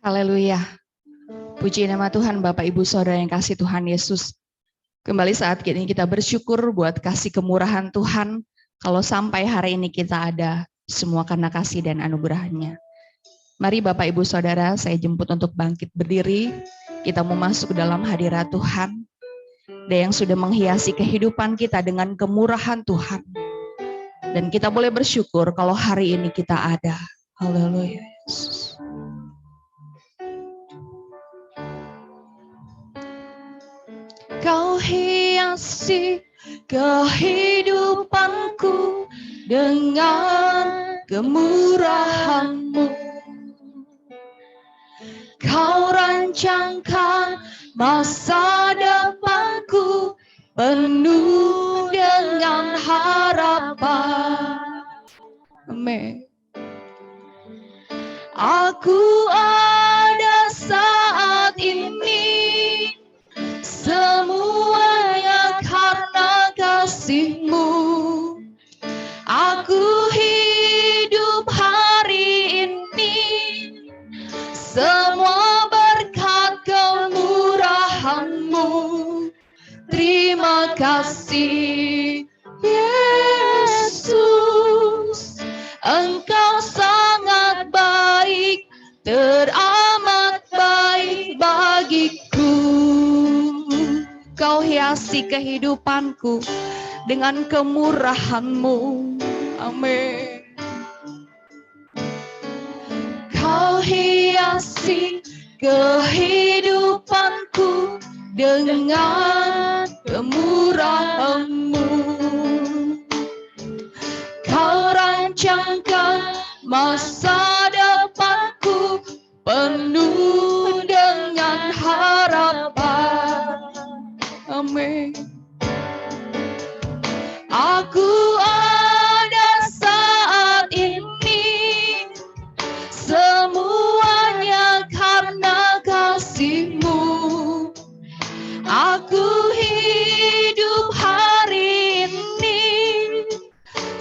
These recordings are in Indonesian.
Haleluya. Puji nama Tuhan, Bapak Ibu Saudara yang kasih Tuhan Yesus. Kembali saat ini kita bersyukur buat kasih kemurahan Tuhan. Kalau sampai hari ini kita ada, semua karena kasih dan anugerahnya. Mari Bapak Ibu Saudara, saya jemput untuk bangkit berdiri. Kita mau masuk dalam hadirat Tuhan. Dan yang sudah menghiasi kehidupan kita dengan kemurahan Tuhan. Dan kita boleh bersyukur kalau hari ini kita ada. Haleluya Yesus. Kau hiasi kehidupanku dengan kemurahan-Mu. Kau rancangkan masa depanku penuh dengan harapan. Amin. Aku ada saat ini. Semuanya karena kasih-Mu. Aku hidup hari ini. Semua berkat kemurahan-Mu. Terima kasih Yesus. Engkau sangat baik, teramat baik bagiku. Kau hiasi kehidupanku dengan kemurahan-Mu. Amin. Kau hiasi kehidupanku dengan kemurahan-Mu. Kau rancangkan masa depanku penuh dengan harapan. Amin. Aku ada saat ini. Semuanya karena kasih-Mu. Aku hidup hari ini.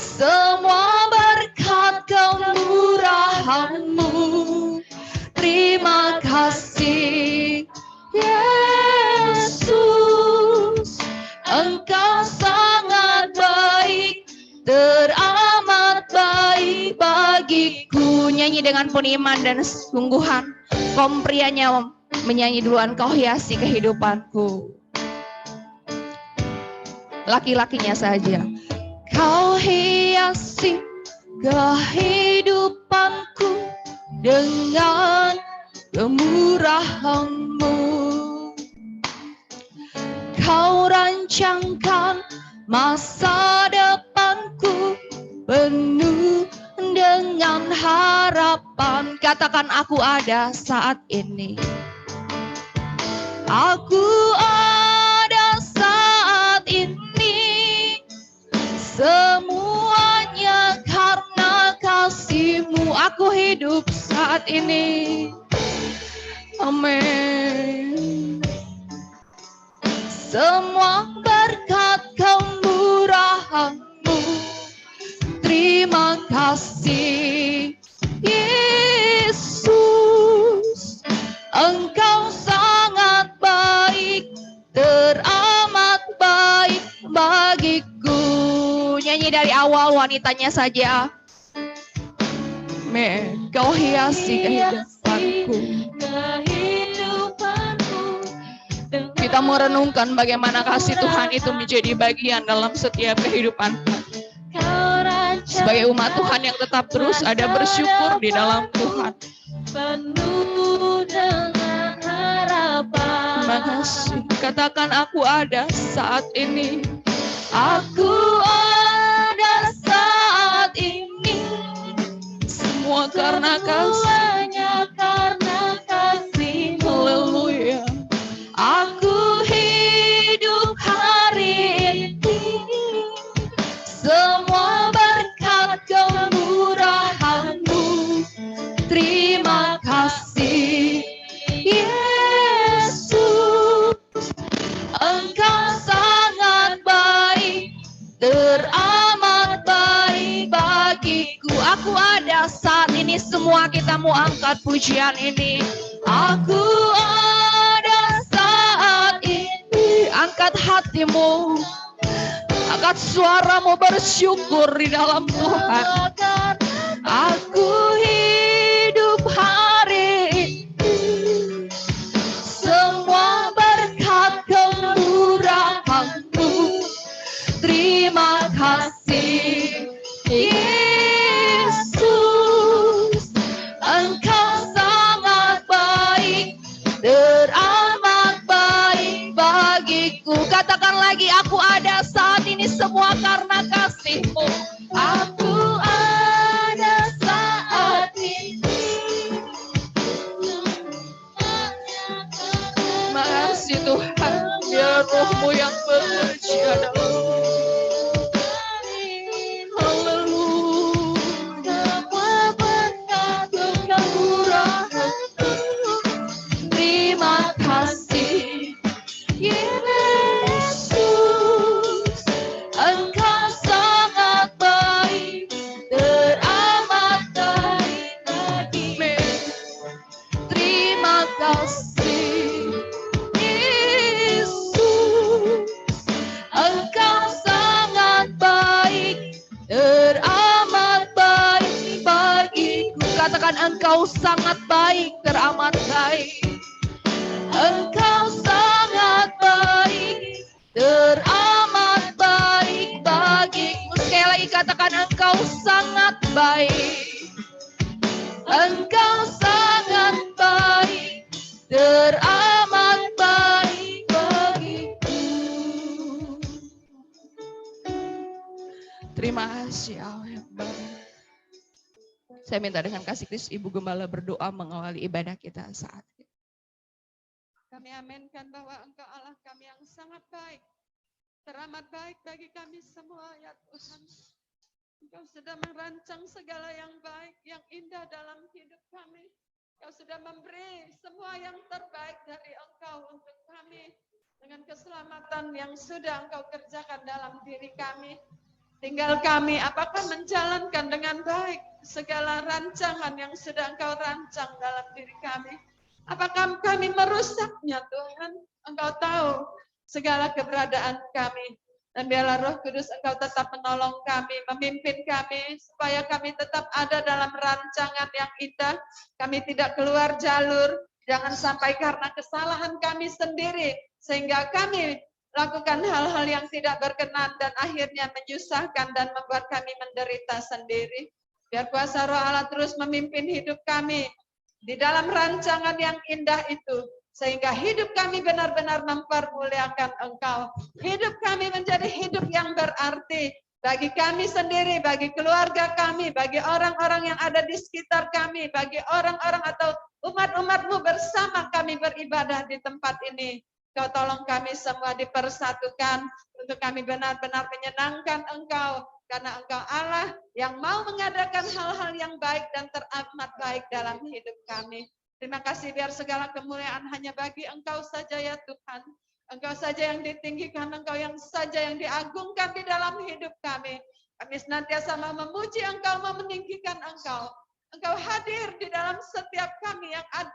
Semua berkat kemurahan-Mu. Terima kasih Yesus. Engkau sangat baik, teramat baik bagiku. Nyanyi dengan penuh iman dan sungguhan. Kaum prianya menyanyi duluan, kau hiasi kehidupanku. Laki-lakinya saja. Kau hiasi kehidupanku dengan kemurahan-Mu. Kau rancangkan masa depanku penuh dengan harapan. Katakan aku ada saat ini. Aku ada saat ini. Semuanya karena kasih-Mu. Aku hidup saat ini. Amin. Semua berkat kemurahan-Mu. Terima kasih Yesus. Engkau sangat baik, teramat baik bagiku. Nyanyi dari awal, wanitanya saja. Amin. Kau hiasi kehidupanku. Kita merenungkan bagaimana kasih Tuhan itu menjadi bagian dalam setiap kehidupan. Sebagai umat Tuhan yang tetap terus ada bersyukur di dalam Tuhan. Penuh dengan harapan. Terima kasih. Katakan aku ada saat ini. Aku ada saat ini. Semua karena kasih. Semuanya karena kasih-Mu. Haleluya. Aku hidup hari ini. Semua berkat kemurahan-Mu. Terima kasih Yesus. Engkau sangat baik, teramat baik bagiku. Aku ada ada saat ini, semua kita mau angkat pujian ini. Aku ada saat ini. Angkat hatimu, angkat suaramu bersyukur di dalam Tuhan. Aku hidup hari ini, semua berkat kemurahan-Mu. Terima kasih Yesus, Engkau sangat baik, teramat baik bagiku. Katakan lagi, aku ada saat ini semua karena kasih-Mu. Aku ada saat ini. Makasih Tuhan, biar Roh-Mu yang bekerja dalam Engkau sangat baik, teramat baik. Engkau sangat baik, teramat baik bagiku. Sekali lagi katakan, Engkau sangat baik. Engkau sangat baik, teramat baik bagiku. Terima kasih Allah yang baik. Saya minta dengan kasih Kristus Ibu Gembala berdoa mengawali ibadah kita saat ini. Kami aminkan bahwa Engkau Allah kami yang sangat baik, teramat baik bagi kami semua ya Tuhan. Engkau sudah merancang segala yang baik, yang indah dalam hidup kami. Engkau sudah memberi semua yang terbaik dari Engkau untuk kami. Dengan keselamatan yang sudah Engkau kerjakan dalam diri kami. Tinggal kami apakah menjalankan dengan baik segala rancangan yang sudah Engkau rancang dalam diri kami. Apakah kami merusaknya Tuhan? Engkau tahu segala keberadaan kami. Dan biarlah Roh Kudus Engkau tetap menolong kami, memimpin kami, supaya kami tetap ada dalam rancangan yang indah. Kami tidak keluar jalur, jangan sampai karena kesalahan kami sendiri, sehingga kami lakukan hal-hal yang tidak berkenan dan akhirnya menyusahkan dan membuat kami menderita sendiri. Biar kuasa Roh Allah terus memimpin hidup kami di dalam rancangan yang indah itu, sehingga hidup kami benar-benar mempermuliakan Engkau. Hidup kami menjadi hidup yang berarti bagi kami sendiri, bagi keluarga kami, bagi orang-orang yang ada di sekitar kami, bagi orang-orang atau umat-umat-Mu bersama kami beribadah di tempat ini. Kau tolong kami semua dipersatukan untuk kami benar-benar menyenangkan Engkau. Karena Engkau Allah yang mau mengadakan hal-hal yang baik dan teramat baik dalam hidup kami. Terima kasih biar segala kemuliaan hanya bagi Engkau saja ya Tuhan. Engkau saja yang ditinggikan, Engkau yang saja yang diagungkan di dalam hidup kami. Kami senantiasa mau memuji Engkau, mau meninggikan Engkau. Engkau hadir di dalam setiap kami yang ada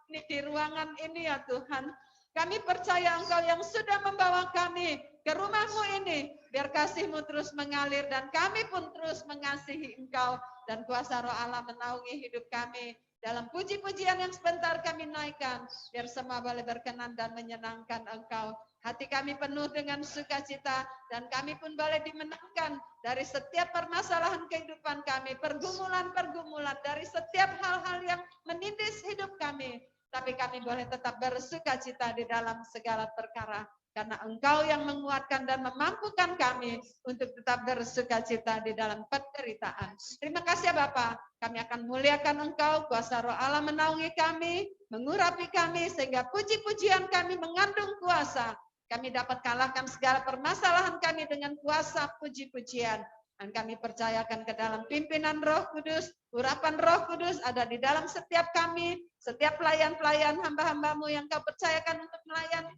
di ruangan ini ya Tuhan. Kami percaya Engkau yang sudah membawa kami ke rumah-Mu ini. Biar kasih-Mu terus mengalir dan kami pun terus mengasihi Engkau. Dan kuasa Roh Allah menaungi hidup kami. Dalam puji-pujian yang sebentar kami naikkan. Biar semua boleh berkenan dan menyenangkan Engkau. Hati kami penuh dengan sukacita. Dan kami pun boleh dimenangkan dari setiap permasalahan kehidupan kami. Pergumulan-pergumulan dari setiap hal-hal yang menindis hidup kami. Tapi kami boleh tetap bersukacita di dalam segala perkara. Karena Engkau yang menguatkan dan memampukan kami untuk tetap bersukacita di dalam penderitaan. Terima kasih ya Bapa. Kami akan muliakan Engkau, kuasa Roh Allah menaungi kami, mengurapi kami, sehingga puji-pujian kami mengandung kuasa. Kami dapat kalahkan segala permasalahan kami dengan kuasa puji-pujian. Dan kami percayakan ke dalam pimpinan Roh Kudus, urapan Roh Kudus ada di dalam setiap kami, setiap pelayan-pelayan hamba-hamba-Mu yang Kau percayakan untuk melayani.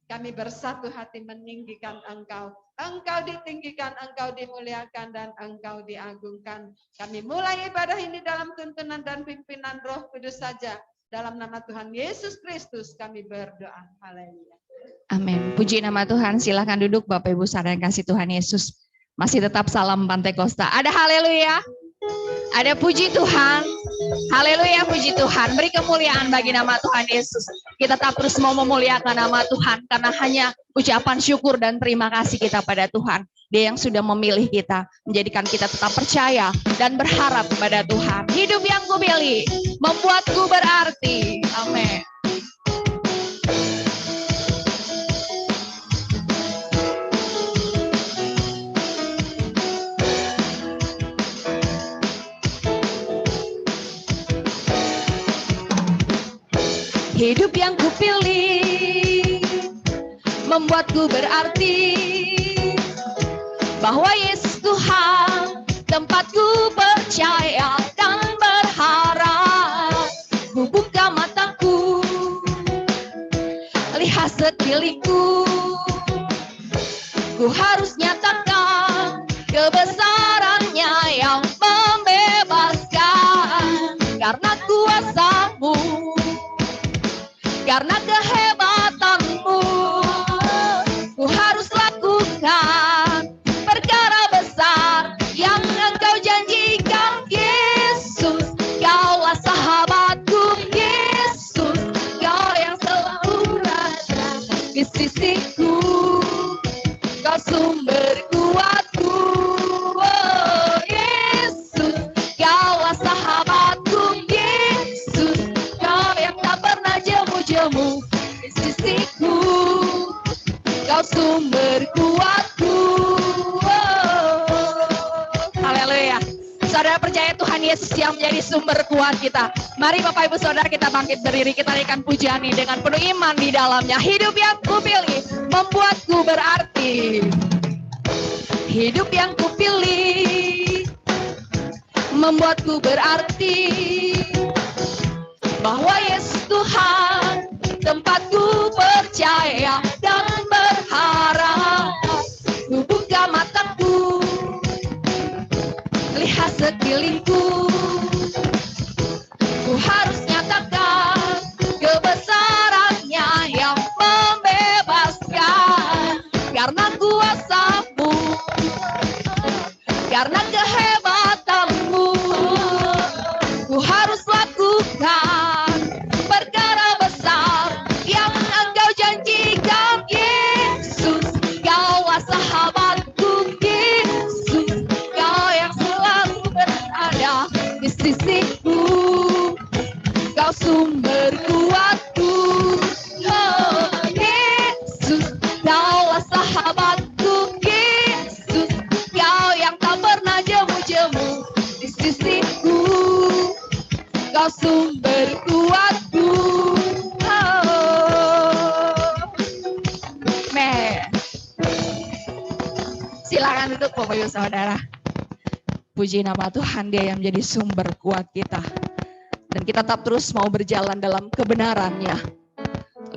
Kami bersatu hati meninggikan Engkau. Engkau ditinggikan, Engkau dimuliakan, dan Engkau diagungkan. Kami mulai ibadah ini dalam tuntunan dan pimpinan Roh Kudus saja. Dalam nama Tuhan Yesus Kristus kami berdoa. Haleluya. Amin. Puji nama Tuhan. Silakan duduk Bapak Ibu saudara yang kasih Tuhan Yesus. Masih tetap salam Pantai Kosta. Ada haleluya. Ada puji Tuhan. Haleluya, puji Tuhan. Beri kemuliaan bagi nama Tuhan Yesus. Kita tetap terus mau memuliakan nama Tuhan. Karena hanya ucapan syukur dan terima kasih kita pada Tuhan. Dia yang sudah memilih kita. Menjadikan kita tetap percaya dan berharap kepada Tuhan. Hidup yang kupilih membuatku berarti. Amin. Hidup yang kupilih membuatku berarti, bahwa Yesus Tuhan tempatku percaya dan berharap. Ku buka mataku, lihat sekelilingku, ku harus nyatakan kebesarannya yang membebaskan. Karena kuasa-Mu, karena kehebatanmu, ku harus lakukan perkara besar yang Engkau janjikan. Yesus, Kaulah sahabatku. Yesus, Kau yang selalu berada di sisiku. Kau sumber kuatku. Oh, Yesus, Kaulah sahabatku. Yesus, Kau yang tak pernah jemu di sisiku. Kau sumber kuatku. Haleluya. Saudara percaya Tuhan Yesus yang menjadi sumber kuat kita. Mari Bapak Ibu Saudara kita bangkit berdiri, kita naikkan pujian ini dengan penuh iman di dalamnya. Hidup yang kupilih membuatku berarti. Hidup yang kupilih membuatku berarti, bahwa Yesus Tuhan tempatku percaya dan berharap. Ku buka mataku, lihat sekelilingku, ku harus nyatakan kebesarannya yang membebaskan. Karena kuasa-Mu, karena kehebatanmu, ku harus lakukan perkara besar yang Engkau janjikan. Yesus, Kaulah sahabatku. Yesus, Kau yang selalu berada di sisiku. Kau sumber kuatku. Oh, Yesus, Kaulah sahabatku. Yesus, Kau yang tak pernah jemu-jemu di sisiku. Kau sumber kuatku. Silakan duduk Bapak Ibu Saudara. Puji nama Tuhan, Dia yang menjadi sumber kuat kita. Dan kita tetap terus mau berjalan dalam kebenarannya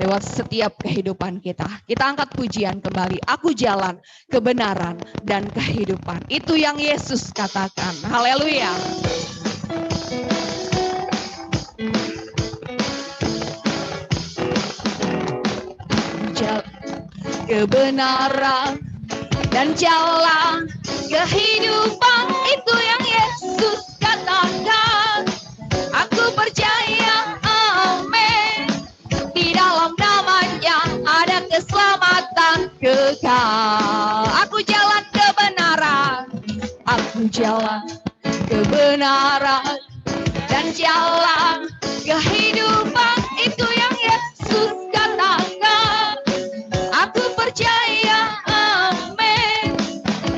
lewat setiap kehidupan kita. Kita angkat pujian kembali. Aku jalan, kebenaran, dan kehidupan. Itu yang Yesus katakan. Haleluya. Kebenaran dan jalan kehidupan, itu yang Yesus katakan. Aku percaya, amin. Di dalam namanya ada keselamatan kekal. Aku jalan kebenaran, aku jalan kebenaran dan jalan kehidupan, itu yang Yesus katakan. Aku percaya, amin.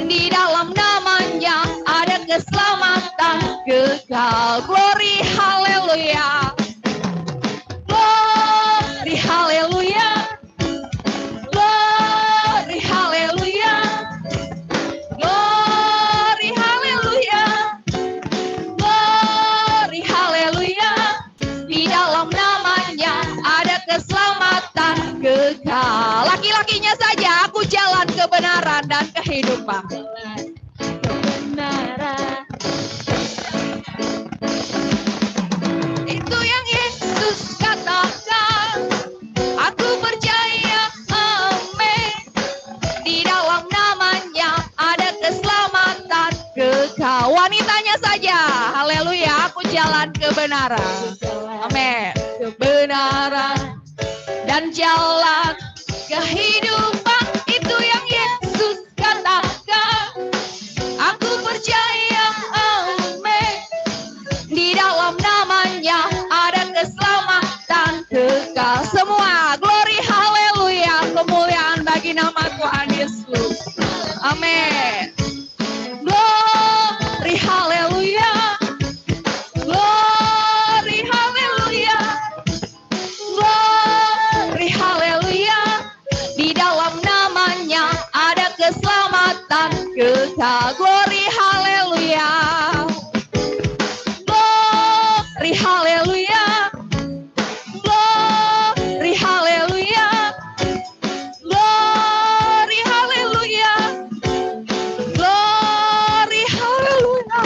Di dalam namanya ada keselamatan kekal. Glory, haleluya. Glory, haleluya. Glory, haleluya. Glory, haleluya. Glory, haleluya. Di dalam namanya ada keselamatan kekal. Laki tanya saja, aku jalan kebenaran dan kehidupan. Kebenaran. Itu yang Yesus katakan. Aku percaya, amin. Di dalam namanya ada keselamatan kekal. Wanitanya saja, haleluya, aku jalan kebenaran. Amin. Kebenaran dan jalan kehidupan, itu yang Yesus katakan. Aku percaya, amin. Di dalam namanya ada keselamatan kekal. Semua glory haleluya, kemuliaan bagi nama Tuhan Yesus. Amin. Glory haleluya. Glory haleluya. Glory haleluya. Di dalam namanya ada keselamatan kekal. Glory haleluya. Glory haleluya. Glory haleluya. Glory haleluya. Glory haleluya.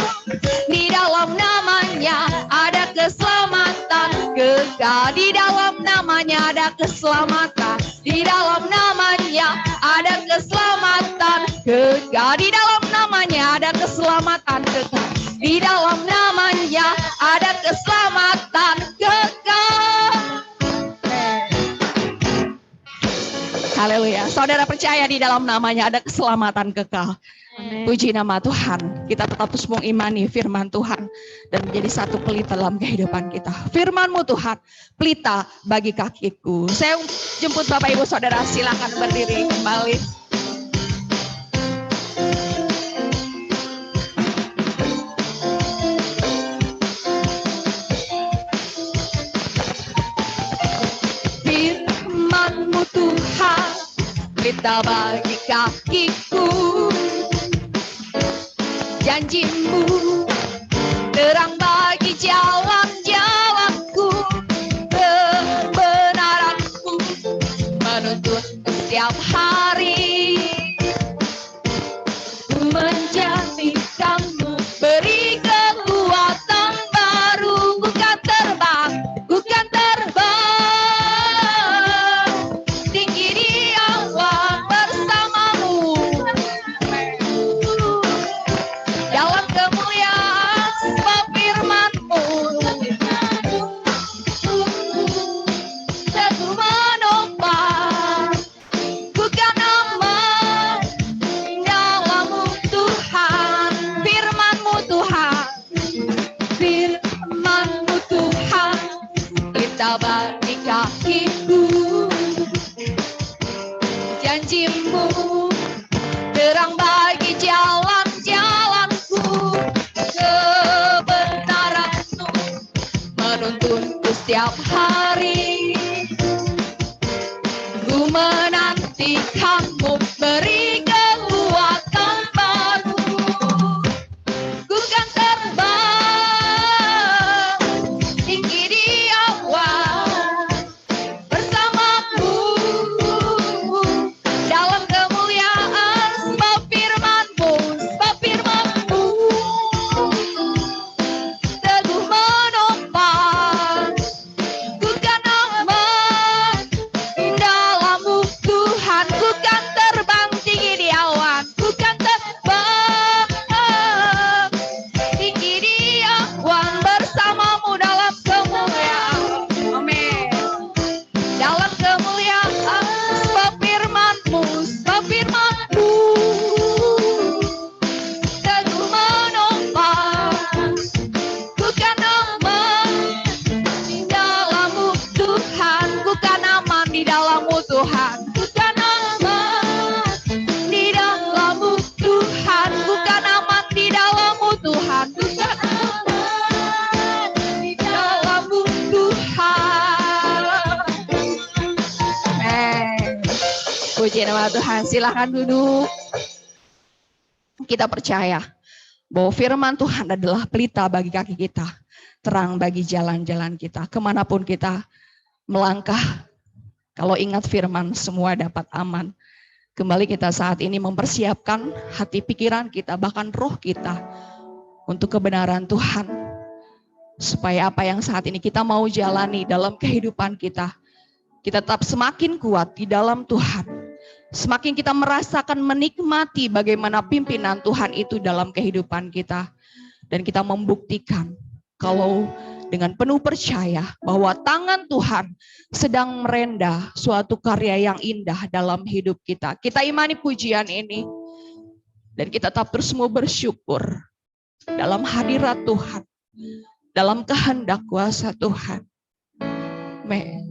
Di dalam namanya ada keselamatan kekal. Di dalam namanya ada keselamatan. Di dalam namanya ada keselamatan kekal. Di dalam namanya ada keselamatan kekal. Di dalam namanya ada keselamatan kekal. Haleluya. Saudara percaya di dalam namanya ada keselamatan kekal. Puji nama Tuhan. Kita tetap terus mengimani firman Tuhan dan menjadi satu pelita dalam kehidupan kita. Firman-Mu Tuhan, pelita bagi kakiku. Saya jemput Bapak Ibu Saudara, silakan berdiri kembali. Firman-Mu Tuhan, pelita bagi kakiku. Janji-Mu terang bagi jalan-jalanku. Kebenaran-Mu menuntun setiap hari. Menjanjikan-Mu beri kekuatan baru. Bukan terbang, bukan terbang tinggi di awan bersama-Mu. Dalam kemuliaan sebab firman-Mu teguh menopang, bukan aman dalam-Mu Tuhan. Firman-Mu Tuhan, firman-Mu Tuhan, pelita bagi kakiku. Janji-Mu terang bagi jalan-jalanku. Kebenaran-Mu menuntunku setiap hari. Ku menantikan-Mu beri kekuatan baru. Ku kan terbang tinggi di awan bersama-Mu dalam kemuliaan sebab firman-Mu teguh menopang, ku kan aman dalam-Mu Tuhan. Ku kan terbang tinggi di awan, ku kan terbang tinggi di awan bersama-Mu dalam kemuliaan. Amin. Dalam kemuliaan sebab firman-Mu teguh menopang, ku kan aman di dalam-Mu Tuhan. Ku kan aman di dalam-Mu Tuhan. Ku kan aman di dalam-Mu Tuhan. Ku kan aman di dalam-Mu Tuhan. Ku kan aman di dalam-Mu Tuhan. Amin. Puji nama Tuhan. Silakan duduk. Kita percaya bahwa firman Tuhan adalah pelita bagi kaki kita, terang bagi jalan-jalan kita. Kemanapun kita melangkah, kalau ingat firman, semua dapat aman. Kembali kita saat ini mempersiapkan hati pikiran kita, bahkan roh kita untuk kebenaran Tuhan. Supaya apa yang saat ini kita mau jalani dalam kehidupan kita, kita tetap semakin kuat di dalam Tuhan. Semakin kita merasakan menikmati bagaimana pimpinan Tuhan itu dalam kehidupan kita. Dan kita membuktikan kalau dengan penuh percaya bahwa tangan Tuhan sedang merendah suatu karya yang indah dalam hidup kita. Kita imani pujian ini. Dan kita tetap terus mau bersyukur dalam hadirat Tuhan. Dalam kehendak kuasa Tuhan. Amen.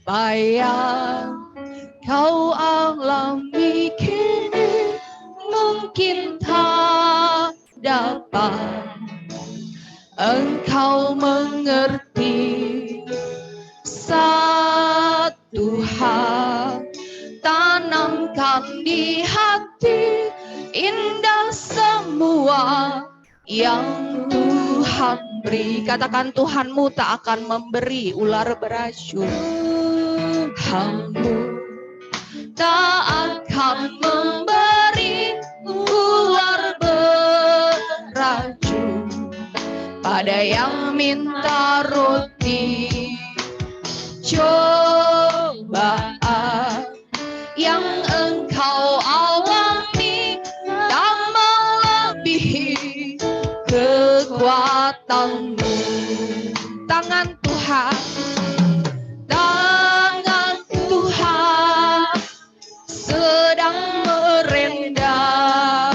Apa yang kau alami kini mungkin tak dapat engkau mengerti. Satu hal tanamkan di hati, indah semua yang Tuhan beri. Katakan, Tuhanmu tak akan memberi ular beracun. Tuhanmu tak akan memberi ular beracun pada yang minta roti. Cobaan yang engkau alami tak melebihi kekuatanmu. Tangan Tuhan, tangan Tuhan sedang merendah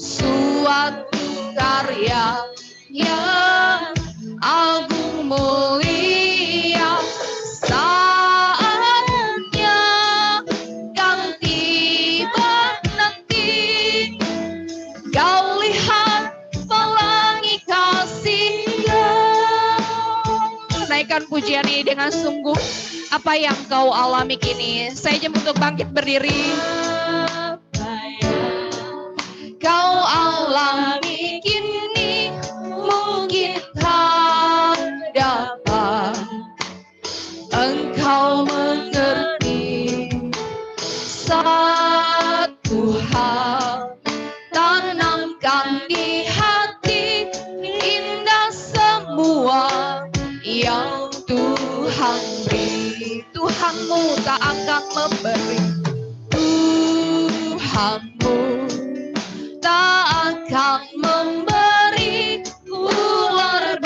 suatu karya yang agung mulia. Saatnya kan tiba nanti, kau lihat pelangi kasih-Nya. Naikkan pujian ini dengan sungguh. Apa yang kau alami kini, saya jemput untuk bangkit berdiri. Apa yang kau alami kini mungkin tak dapat engkau mengerti. Satu hal tanamkan di hati, indah semua yang Tuhan beri. Tuhanmu tak akan memberi, Tuhanmu tak akan memberi ular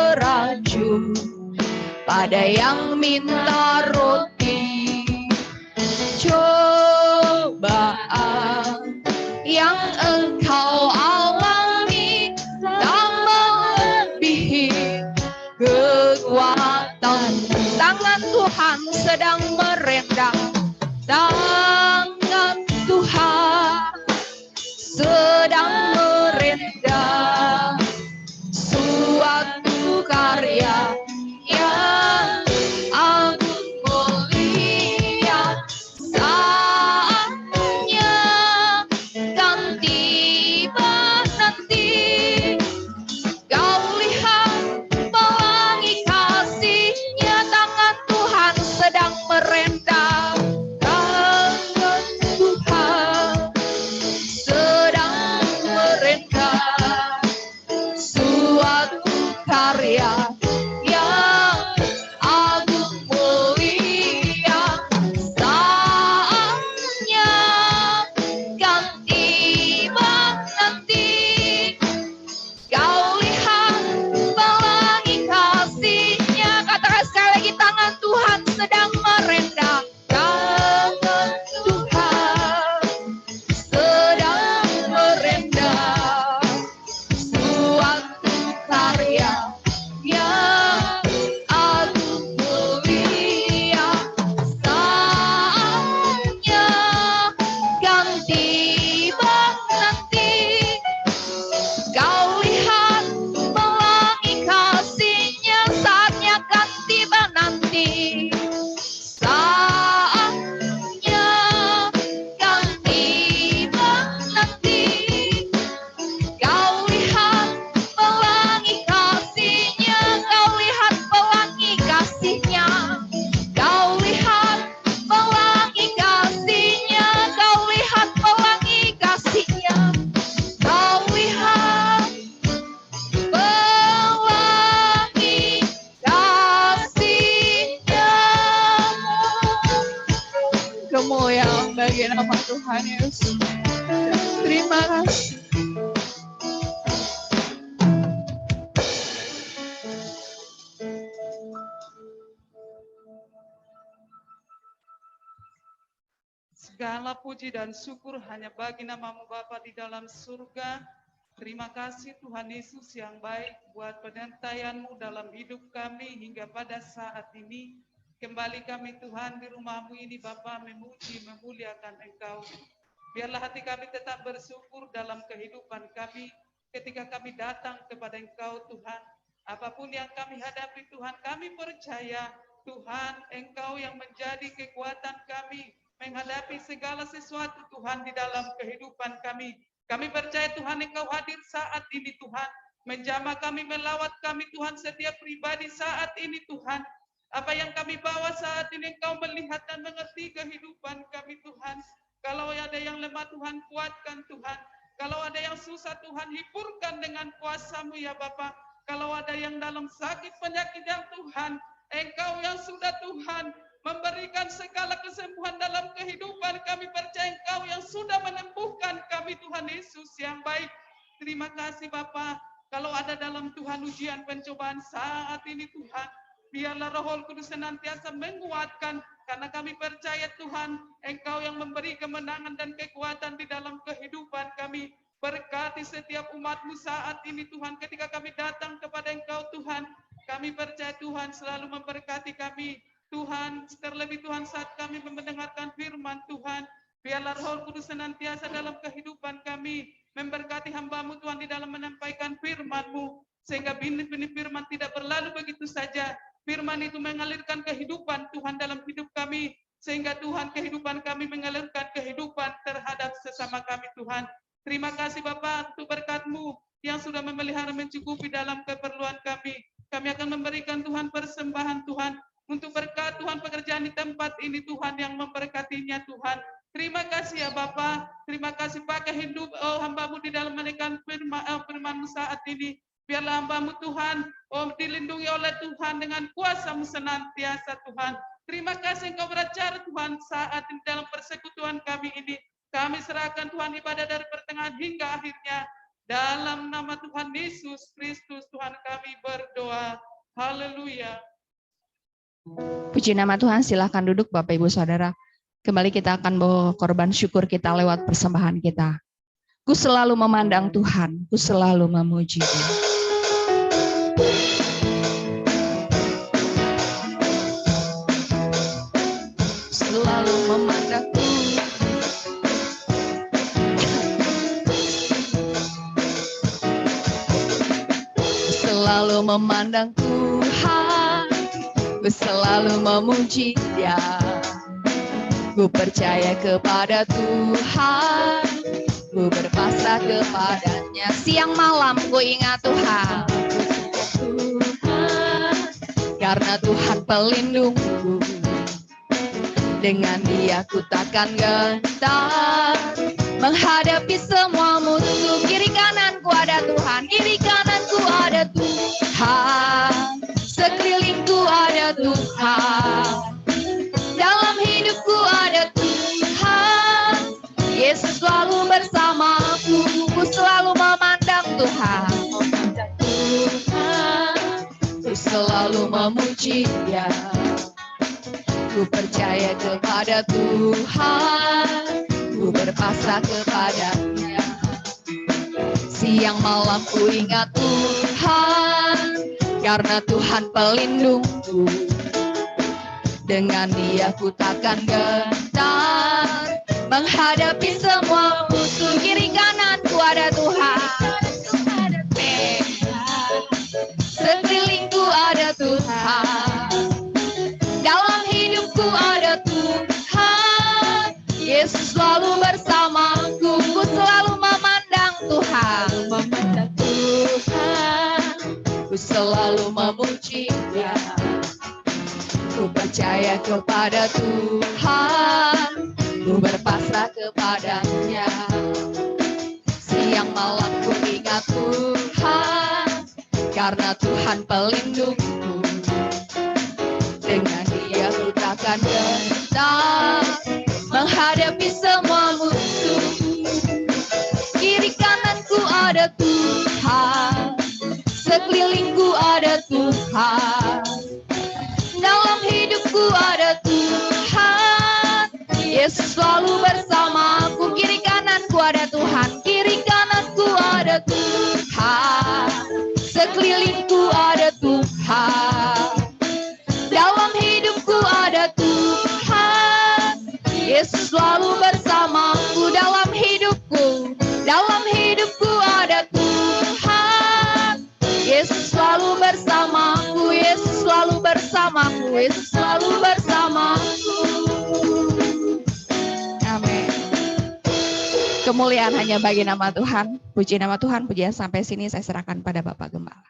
beracun pada yang minta roti. Cobaan yang engkau alami tak melebihi kekuatan. Tangan Tuhan sedang merendah. Tangan Tuhan sedang merendah suatu karya yang agung mulia. Saatnya kan tiba nanti, kau lihat pelangi kasih-Nya. Tangan Tuhan sedang merendah. Tangan Tuhan sedang merendah suatu karya yang Segala puji dan syukur hanya bagi nama-Mu Bapa di dalam surga. Terima kasih Tuhan Yesus yang baik buat penyertaan-Mu dalam hidup kami hingga pada saat ini. Kembali kami Tuhan di rumah-Mu ini Bapa memuji, memuliakan Engkau. Biarlah hati kami tetap bersyukur dalam kehidupan kami ketika kami datang kepada Engkau Tuhan. Apapun yang kami hadapi Tuhan, kami percaya Tuhan Engkau yang menjadi kekuatan kami menghadapi segala sesuatu Tuhan di dalam kehidupan kami. Kami percaya Tuhan Engkau hadir saat ini Tuhan. Menjamah kami, melawat kami Tuhan setiap pribadi saat ini Tuhan. Apa yang kami bawa saat ini Engkau melihat dan mengerti kehidupan kami Tuhan. Kalau ada yang lemah Tuhan kuatkan Tuhan. Kalau ada yang susah Tuhan hiburkan dengan kuasa-Mu ya Bapa. Kalau ada yang dalam sakit penyakit yang Tuhan, Engkau yang sudah Tuhan memberikan segala kesembuhan dalam kehidupan kami, percaya Engkau yang sudah menempuhkan kami Tuhan Yesus yang baik. Terima kasih Bapa. Kalau ada dalam Tuhan ujian pencobaan saat ini Tuhan, biarlah Roh Kudus senantiasa menguatkan, karena kami percaya Tuhan Engkau yang memberi kemenangan dan kekuatan di dalam kehidupan kami. Berkati setiap umat-Mu saat ini Tuhan, ketika kami datang kepada Engkau Tuhan, kami percaya Tuhan selalu memberkati kami. Tuhan, terlebih Tuhan saat kami mendengarkan firman Tuhan, biarlah Roh Kudus senantiasa dalam kehidupan kami, memberkati hamba-Mu Tuhan di dalam menyampaikan firman-Mu, sehingga benih-benih firman tidak berlalu begitu saja. Firman itu mengalirkan kehidupan Tuhan dalam hidup kami, sehingga Tuhan kehidupan kami mengalirkan kehidupan terhadap sesama kami Tuhan. Terima kasih Bapa untuk berkat-Mu yang sudah memelihara mencukupi dalam keperluan kami. Kami akan memberikan Tuhan persembahan Tuhan, untuk berkat Tuhan pekerjaan di tempat ini Tuhan yang memberkatinya Tuhan. Terima kasih ya Bapa. Terima kasih pakai hidup hamba-Mu di dalam menekan firman-Mu saat ini. Biarlah hamba-Mu Tuhan dilindungi oleh Tuhan dengan kuasa-Mu senantiasa Tuhan. Terima kasih Engkau beracara Tuhan saat ini dalam persekutuan kami ini. Kami serahkan Tuhan ibadah dari pertengahan hingga akhirnya. Dalam nama Tuhan Yesus Kristus Tuhan kami berdoa. Haleluya. Puji nama Tuhan, silakan duduk Bapak Ibu Saudara. Kembali kita akan bawa korban syukur kita lewat persembahan kita. Ku selalu memandang Tuhan, ku selalu memuji Dia. Selalu memandang Tuhan. Selalu memandang Tuhan, ku selalu memuji Dia. Ku percaya kepada Tuhan, ku berpasrah kepadanya. Siang malam ku ingat Tuhan, karena Tuhan pelindungku. Dengan Dia ku takkan gentar menghadapi semua musuh. Kiri kananku ada Tuhan, kiri kananku ada Tuhan. Sekelilingku ada Tuhan, dalam hidupku ada Tuhan. Yesus selalu bersamaku, ku selalu memandang Tuhan. Ku selalu memuji Dia. Ku percaya kepada Tuhan, ku berpasrah kepadanya. Siang malam ku ingat Tuhan, karena Tuhan pelindungku. Dengan Dia ku takkan gentar menghadapi semua musuh. Kiri kananku ada Tuhan, sekelilingku ada Tuhan, dalam hidupku ada Tuhan. Yesus selalu bersamaku, ku selalu memandang Tuhan, ku selalu memuji Dia. Ku percaya kepada Tuhan, ku berpasrah kepadanya. Siang malam ku ingat Tuhan, karena Tuhan pelindungku. Dengan Dia ku takkan gentar menghadapi semua musuh. Kiri kananku ada Tuhan, sekelilingku ada Tuhan, dalam hidupku ada Tuhan. Yesus selalu bersama. Yesus selalu bersamaku. Amin. Kemuliaan hanya bagi nama Tuhan. Puji nama Tuhan. Pujian sampai sini saya serahkan pada Bapak Gembala.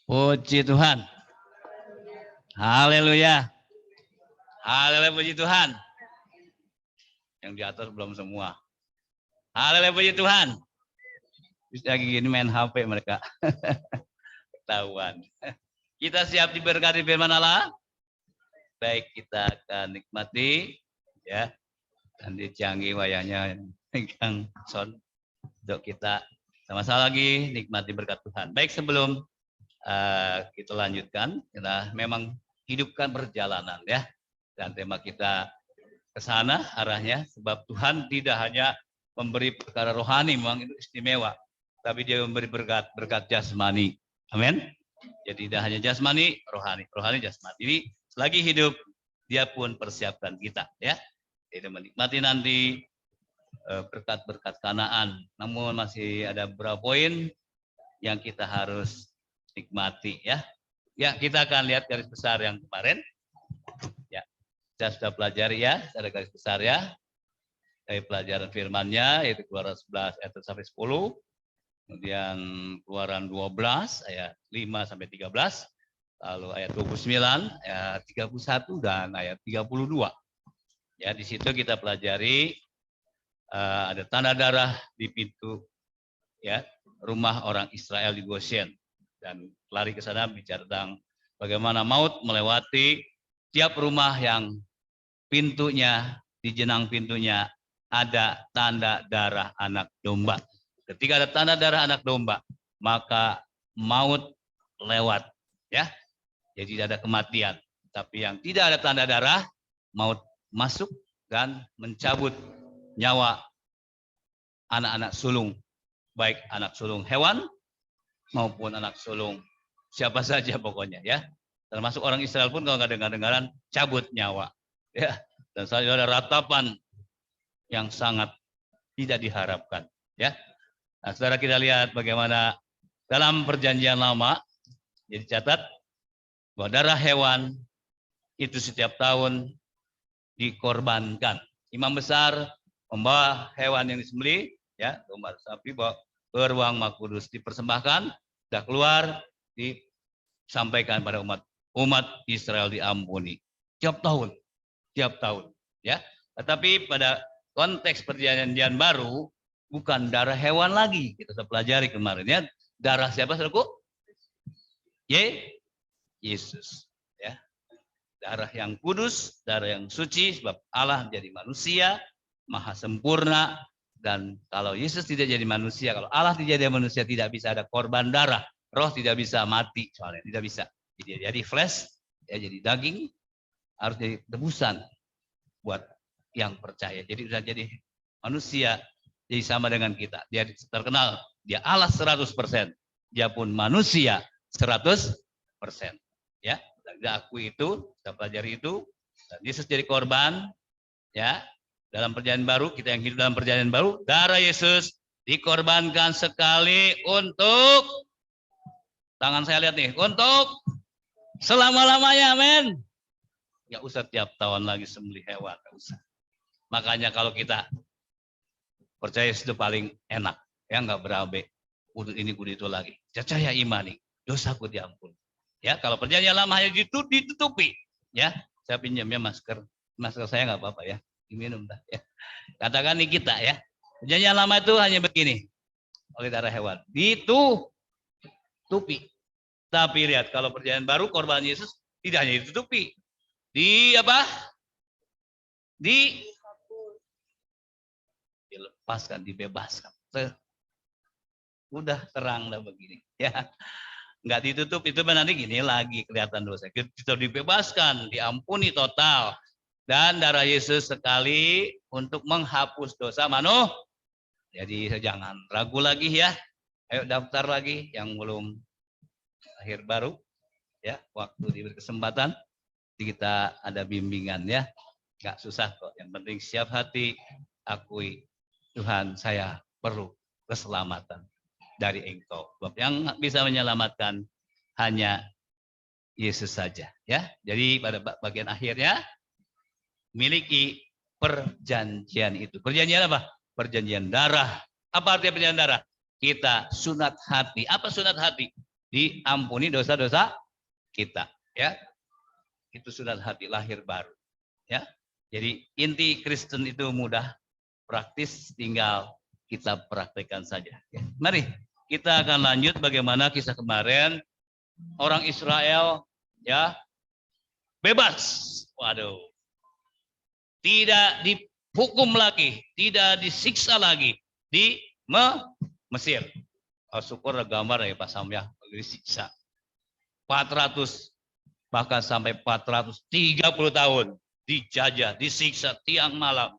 Puji Tuhan. Haleluya. Haleluya, puji Tuhan. Yang di atas belum semua. Haleluya, puji Tuhan. Bisa gini main HP mereka. Ketahuan. Kita siap diberkati firman Allah. Baik, kita akan nikmati ya. Dan dicanggi wayangnya pegang sound untuk kita sama-sama lagi nikmati berkat Tuhan. Baik, sebelum kita lanjutkan, kita memang hidupkan perjalanan ya, dan tema kita ke sana arahnya, sebab Tuhan tidak hanya memberi perkara rohani, memang itu istimewa, tapi Dia memberi berkat jasmani. Amin. Jadi tidak hanya jasmani, rohani jasmani. Jadi selagi hidup Dia pun persiapkan kita ya. Jadi menikmati nanti berkat-berkat Kanaan. Namun masih ada beberapa poin yang kita harus nikmati ya. Ya, kita akan lihat garis besar yang kemarin. Ya, saya sudah pelajari ya, ada garis besar ya. Dari pelajaran firman-Nya yaitu Keluaran 11 ayat 1 sampai 10. Kemudian Keluaran 12 ayat 5 sampai 13. Lalu ayat 29, ayat 31 dan ayat 32. Ya, di situ kita pelajari ada tanda darah di pintu ya, rumah orang Israel di Goshen. Dan lari ke sana bicara tentang bagaimana maut melewati tiap rumah yang pintunya, di jenang pintunya ada tanda darah anak domba. Ketika ada tanda darah anak domba, maka maut lewat ya. Jadi tidak ada kematian. Tapi yang tidak ada tanda darah, maut masuk dan mencabut nyawa anak-anak sulung, baik anak sulung hewan maupun anak sulung siapa saja pokoknya ya, termasuk orang Israel pun kalau nggak dengar-dengaran cabut nyawa ya. Dan saya ada ratapan yang sangat tidak diharapkan ya. Nah, saudara, kita lihat bagaimana dalam perjanjian lama jadi catat bahwa darah hewan itu setiap tahun dikorbankan. Imam besar membawa hewan yang disembelih ya, domba sapi, bawa ke ruang Maha Kudus, dipersembahkan, sudah keluar, disampaikan pada umat Israel, diampuni tiap tahun ya. Tetapi pada konteks perjanjian baru bukan darah hewan lagi, kita sudah pelajari kemarin ya. Darah siapa, saudaraku? Yesus ya. Darah yang kudus, darah yang suci, sebab Allah menjadi manusia maha sempurna. Dan kalau Yesus tidak jadi manusia, kalau Allah tidak jadi manusia, tidak bisa ada korban darah. Roh tidak bisa mati, soalnya tidak bisa. Jadi flesh, ya, jadi daging, harus jadi tebusan buat yang percaya. Jadi sudah jadi manusia, jadi sama dengan kita. Dia terkenal, dia Allah 100%. Dia pun manusia 100%. Ya, kita akui itu, kita pelajari itu. Dan Yesus jadi korban, ya. Dalam perjanjian baru, kita yang hidup dalam perjanjian baru, darah Yesus dikorbankan sekali untuk, tangan saya lihat nih, untuk selama-lamanya, amin. Nggak usah tiap tahun lagi sembelih hewan, nggak usah. Makanya kalau kita percaya itu paling enak, ya, nggak berabe, kudu ini kudu itu lagi. Percaya imani, dosaku diampuni. Ya, kalau perjanjian lama hanya ditutupi, ya, saya pinjamnya masker saya nggak apa-apa ya. Minum dah ya. Katakan nih kita ya. Perjanjian lama itu hanya begini. Oleh darah hewan. Ditutupi. Tapi lihat kalau perjanjian baru korban Yesus tidak hanya ditutupi. Dilepaskan, dibebaskan. Udah terang lah begini ya. Enggak ditutup, itu nanti gini lagi kelihatan dosa. Kita dibebaskan, diampuni total. Dan darah Yesus sekali untuk menghapus dosa manusia. Jadi jangan ragu lagi ya. Ayo daftar lagi yang belum lahir baru ya, waktu diberi kesempatan kita ada bimbingan ya. Nggak susah kok. Yang penting siap hati, akui Tuhan, saya perlu keselamatan dari Engkau. Sebab yang bisa menyelamatkan hanya Yesus saja ya. Jadi pada bagian akhirnya miliki perjanjian itu. Perjanjian apa? Perjanjian darah. Apa artinya perjanjian darah? Kita sunat hati. Apa sunat hati? Diampuni dosa-dosa kita ya. Itu sunat hati, lahir baru ya. Jadi inti Kristen itu mudah, praktis, tinggal kita praktekkan saja ya. Mari kita akan lanjut bagaimana kisah kemarin orang Israel ya bebas. Waduh. Tidak dihukum lagi, tidak disiksa lagi di Mesir. Oh, syukur gambar ya Pak Sam ya, disiksa 400 bahkan sampai 430 tahun dijajah, disiksa tiang malam.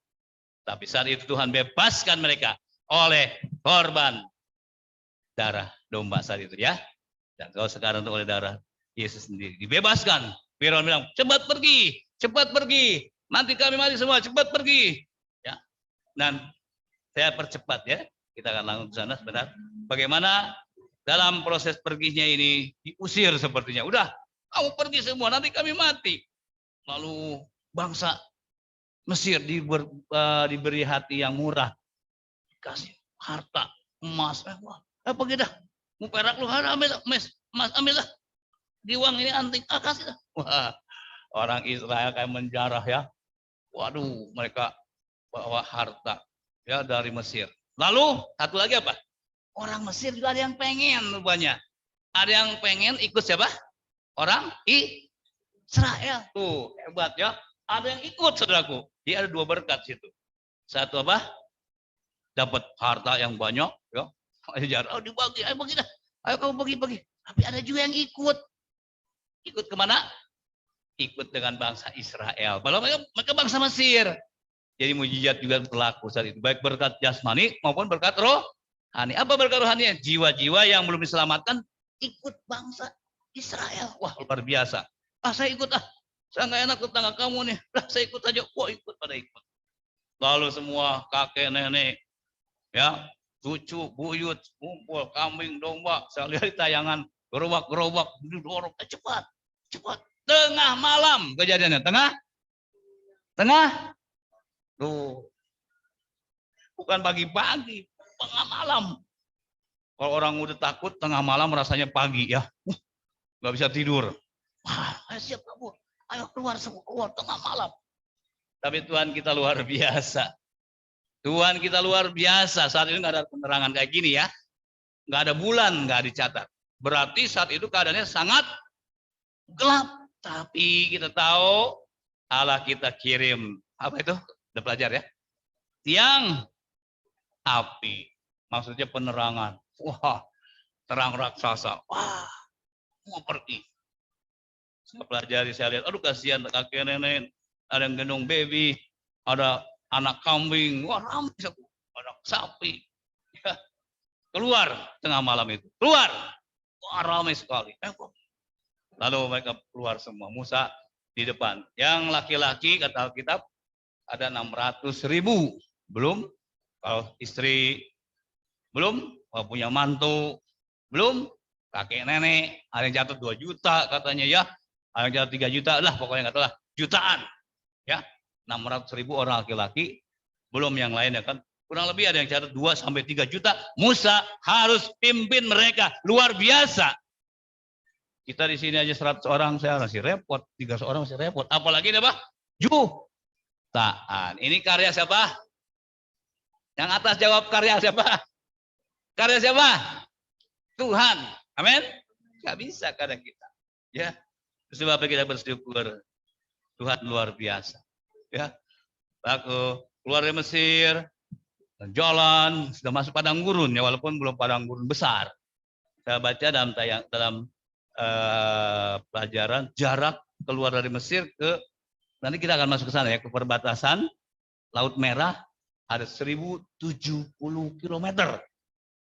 Tapi saat itu Tuhan bebaskan mereka oleh korban darah domba saat itu ya. Dan kalau sekarang oleh darah Yesus sendiri dibebaskan. Firaun bilang, cepat pergi. Nanti kami mati semua, cepat pergi. Ya. Dan saya percepat ya. Kita akan langsung ke sana sebentar. Bagaimana dalam proses perginya ini diusir sepertinya. Udah, kamu pergi semua, nanti kami mati. Lalu bangsa Mesir diberi hati yang murah. Kasih harta, emas. Pergi dah. Mau perak lu, ambil emas, ambil dah. Di uang ini antik, kasih dah. Wah, orang Israel kayak menjarah ya. Waduh, mereka bawa harta ya dari Mesir. Lalu satu lagi apa? Orang Mesir juga ada yang pengen rupanya. Ada yang pengen ikut siapa? Orang Israel. Tuh, hebat ya. Ada yang ikut, saudaraku. Dia ada dua berkat situ. Satu apa? Dapat harta yang banyak ya. Oh, dibagi, ayo bagi dah. Ayo kamu bagi. Tapi ada juga yang ikut. Ikut kemana? Ikut dengan bangsa Israel. Padahal mereka bangsa Mesir. Jadi mujizat juga berlaku saat itu. Baik berkat jasmani maupun berkat rohani. Apa berkat rohani? Jiwa-jiwa yang belum diselamatkan ikut bangsa Israel. Wah, luar biasa. Saya ikut Saya nggak enak tetangga kamu nih. Saya ikut aja. Wah, ikut pada ikut. Lalu semua kakek nenek ya, cucu, buyut, kumpul, kambing, domba. Saya lihat di tayangan gerobak, didorong cepat. Tengah malam kejadiannya, tengah, tuh, bukan pagi-pagi, tengah malam. Kalau orang udah takut tengah malam rasanya pagi ya, nggak bisa tidur. Wah, ayo siap kabur, ayo keluar semua, keluar tengah malam. Tapi Tuhan kita luar biasa. Tuhan kita luar biasa. Saat ini nggak ada penerangan kayak gini ya, nggak ada bulan, nggak dicatat. Berarti saat itu keadaannya sangat gelap. Tapi kita tahu Allah kita kirim apa itu? Udah pelajar ya? Tiang api. Maksudnya penerangan. Wah, terang raksasa. Wah, mau pergi. Saya pelajari, saya lihat, aduh kasihan kakek nenek, ada yang gendong baby, ada anak kambing, wah ramai, anak sapi. Ya. Keluar tengah malam itu. Keluar. Wah, ramai sekali. Lalu mereka keluar semua. Musa di depan. Yang laki-laki kata Alkitab ada 600.000. Belum kalau istri, belum kalau punya mantu, belum kakek nenek. Ada yang catat 2 juta katanya ya. Ada yang catat 3 juta lah, pokoknya nggak tahu lah. Jutaan. Ya, 600.000 orang laki-laki. Belum yang lain ya kan. Kurang lebih ada yang catat 2 sampai 3 juta. Musa harus pimpin mereka. Luar biasa. Kita di sini aja 100 orang saya masih repot, 300 orang masih repot. Apalagi apa? Jutaan. Ini karya siapa? Yang atas jawab karya siapa? Karya siapa? Tuhan. Amin. Gak bisa karya kita. Ya. Sebab kita bersyukur. Tuhan luar biasa. Ya. Aku keluar dari Mesir, jalan sudah masuk padang gurun ya, walaupun belum padang gurun besar. Saya baca dalam pelajaran jarak keluar dari Mesir ke, nanti kita akan masuk ke sana ya, ke perbatasan Laut Merah ada 1070 kilometer.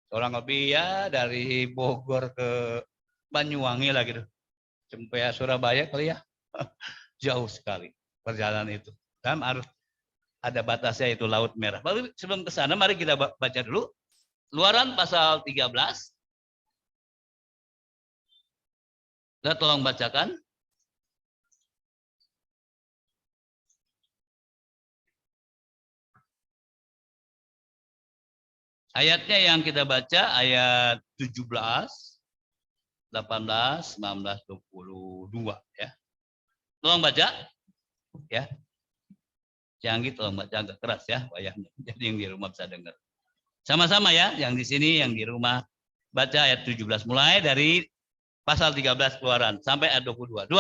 Kurang lebih ya dari Bogor ke Banyuwangi lah gitu. Sampai Surabaya kali ya. Jauh sekali perjalanan itu. Dan harus ada batasnya itu Laut Merah. Baru sebelum ke sana mari kita baca dulu. Keluaran pasal 13. Kita tolong bacakan. Ayatnya yang kita baca ayat 17, 18, 19, 22 ya. Tolong baca ya. Jangan tolong baca agak keras ya wayahnya. Jadi yang di rumah bisa dengar. Sama-sama ya, yang di sini yang di rumah baca ayat 17 mulai dari pasal 13 Keluaran sampai ayat 22. 2,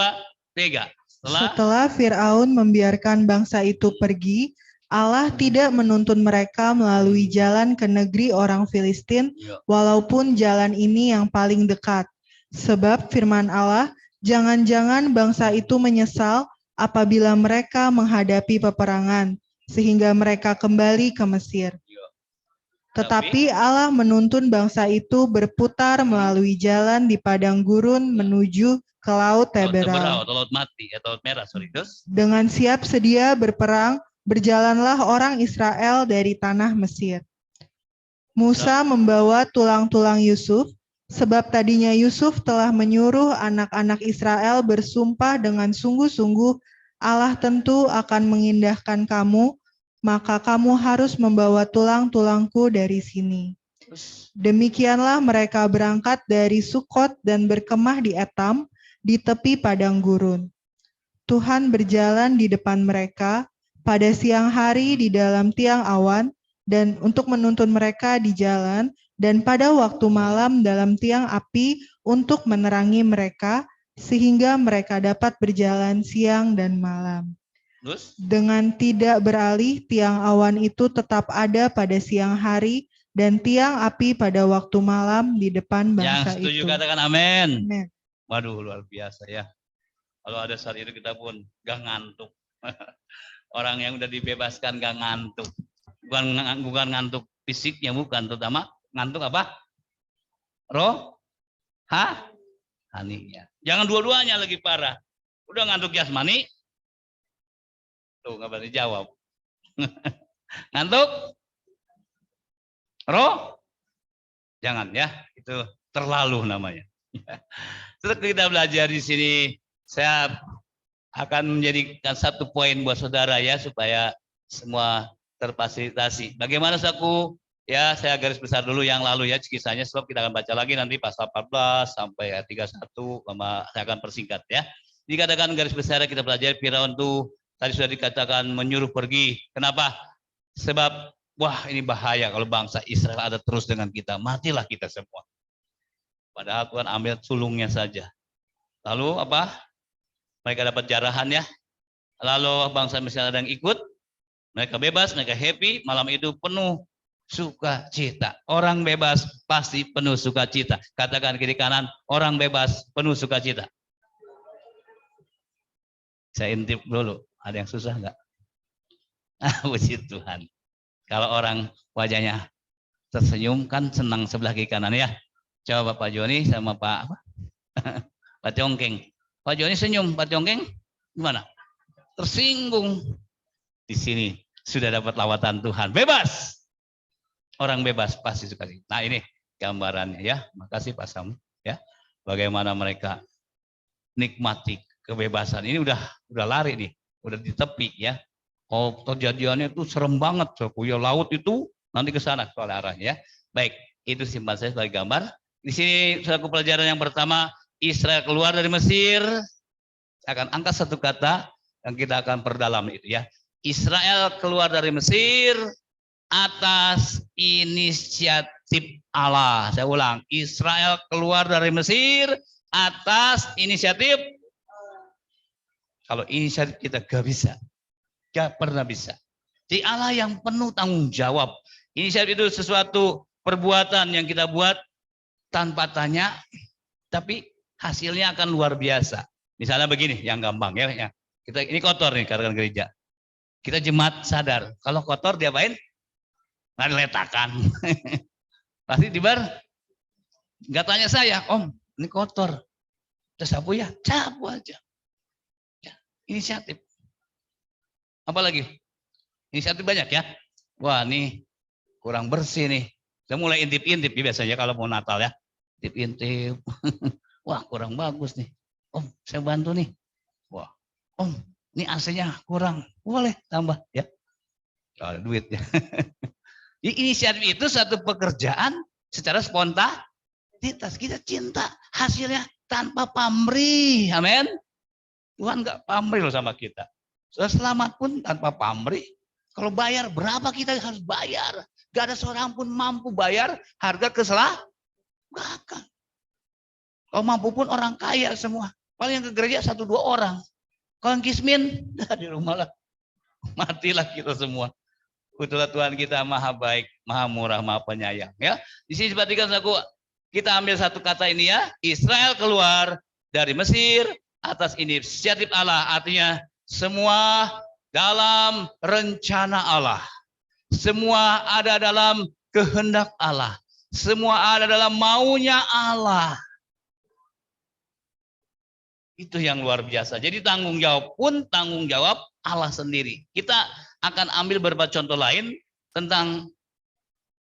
3. Setelah Fir'aun membiarkan bangsa itu pergi, Allah tidak menuntun mereka melalui jalan ke negeri orang Filistin, walaupun jalan ini yang paling dekat. Sebab firman Allah, jangan-jangan bangsa itu menyesal apabila mereka menghadapi peperangan, sehingga mereka kembali ke Mesir. Tetapi Allah menuntun bangsa itu berputar melalui jalan di padang gurun menuju ke Laut Teberau. Laut mati atau Laut Merah, sorry. Dengan siap sedia berperang, berjalanlah orang Israel dari tanah Mesir. Musa membawa tulang-tulang Yusuf, sebab tadinya Yusuf telah menyuruh anak-anak Israel bersumpah dengan sungguh-sungguh, Allah tentu akan mengindahkan kamu, maka kamu harus membawa tulang-tulangku dari sini. Demikianlah mereka berangkat dari Sukot dan berkemah di Etam, di tepi padang gurun. Tuhan berjalan di depan mereka pada siang hari di dalam tiang awan dan untuk menuntun mereka di jalan, dan pada waktu malam dalam tiang api untuk menerangi mereka sehingga mereka dapat berjalan siang dan malam. Dengan tidak beralih, tiang awan itu tetap ada pada siang hari dan tiang api pada waktu malam di depan bangsa itu. Yang setuju itu. katakan amin. Amin. Waduh, luar biasa ya. Kalau ada saat itu kita pun gak ngantuk. Orang yang udah dibebaskan gak ngantuk. Bukan ngantuk fisiknya, bukan. Terutama ngantuk apa? Rohaninya. Jangan dua-duanya lagi parah. Udah ngantuk jasmani. Tuh gak berani jawab. Ngantuk? Jangan ya. Itu terlalu namanya. Setelah kita belajar di sini, saya akan menjadikan satu poin buat saudara ya, supaya semua terfasilitasi. Bagaimana saku? Ya, saya garis besar dulu yang lalu ya kisahnya, sebab kita akan baca lagi nanti pasal 14 sampai ayat 31, saya akan persingkat ya. Dikatakan garis besar kita belajar Firaun itu tadi sudah dikatakan menyuruh pergi. Kenapa? Sebab wah ini bahaya kalau bangsa Israel ada terus dengan kita, matilah kita semua. Padahal Tuhan ambil sulungnya saja. Lalu apa? Mereka dapat jarahan ya. Lalu bangsa Mesir ada yang ikut. Mereka bebas, mereka happy. Malam itu penuh sukacita. Orang bebas pasti penuh sukacita. Katakan kiri kanan, orang bebas penuh sukacita. Saya intip dulu. Ada yang susah enggak? Puji Tuhan. Kalau orang wajahnya tersenyum kan senang sebelah kiri kanan ya. Coba Pak Joni sama Pak Pak Congkeng. Pak Joni senyum, Pak Congkeng gimana? Tersinggung. Di sini sudah dapat lawatan Tuhan. Bebas. Orang bebas pasti suka. Nah ini gambarannya ya. Makasih Pak Sam ya. Bagaimana mereka nikmati kebebasan. Ini udah lari nih. Udah di tepi ya. Oh kejadiannya itu serem banget. Ya laut itu nanti ke sana soal arahnya ya. Baik, itu simpan saya sebagai gambar. Di sini selaku pelajaran yang pertama, Israel keluar dari Mesir. Saya akan angkat satu kata yang kita akan perdalam itu ya. Israel keluar dari Mesir atas inisiatif Allah. Saya ulang, Israel keluar dari Mesir atas inisiatif. Kalau inisiatif kita gak bisa, gak pernah bisa. Jadi Allah yang penuh tanggung jawab. Inisiatif itu sesuatu perbuatan yang kita buat tanpa tanya, tapi hasilnya akan luar biasa. Misalnya begini, yang gampang ya. Kita ini kotor nih karena gereja. Kita jemaat sadar, kalau kotor diapain? nggak diletakkan. Pasti dibar, nggak tanya saya, Om, ini kotor. Terus sapu ya, sapu aja. Ya, inisiatif. Apalagi? Inisiatif banyak ya. Wah, nih kurang bersih nih. Saya mulai intip-intip ya biasanya kalau mau Natal ya. Intip-intip. Wah, kurang bagus nih. Om, saya bantu nih. Wah, Om, ini AC-nya kurang. Boleh tambah ya. Kalau ada duit ya. Inisiatif itu satu pekerjaan secara spontanitas. Kita cinta hasilnya tanpa pamrih. Amin. Tuhan nggak pamrih loh sama kita. Selamat pun tanpa pamrih. Kalau bayar berapa kita harus bayar. Gak ada seorang pun mampu bayar harga keselamakan. Kalau mampu pun orang kaya semua. Paling yang ke gereja 1-2 orang. Kalau yang kismin, di rumah lah. Matilah kita semua. Itulah Tuhan kita maha baik, maha murah, maha penyayang. Ya, di sini perhatikan aku, kita ambil satu kata ini ya. Israel keluar dari Mesir atas inisiatif Allah. Artinya semua dalam rencana Allah. Semua ada dalam kehendak Allah. Semua ada dalam maunya Allah. Itu yang luar biasa. Jadi tanggung jawab pun tanggung jawab Allah sendiri. Kita akan ambil beberapa contoh lain tentang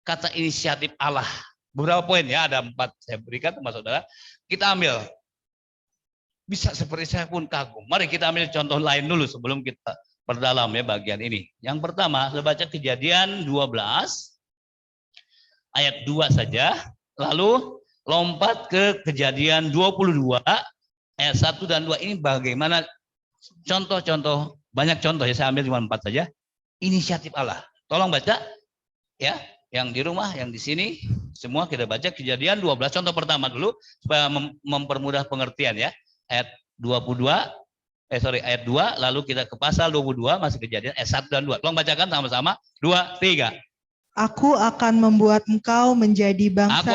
kata inisiatif Allah. Beberapa poin ya, ada 4 saya berikan sama saudara. Kita ambil. Bisa seperti saya pun kagum. Mari kita ambil contoh lain dulu sebelum kita perdalam ya bagian ini. Yang pertama, saya baca Kejadian 12 ayat 2 saja. Lalu lompat ke Kejadian 22 ayat 1 dan 2. Ini bagaimana contoh-contoh, banyak contoh ya, saya ambil cuma 4 saja. Inisiatif Allah. Tolong baca ya, yang di rumah, yang di sini, semua kita baca Kejadian 12. Contoh pertama dulu supaya mempermudah pengertian ya. Ayat 22, ayat 2, lalu kita ke pasal 22, masih Kejadian ayat 1 dan 2. Tolong bacakan sama-sama. 2, 3. Aku akan membuat engkau menjadi bangsa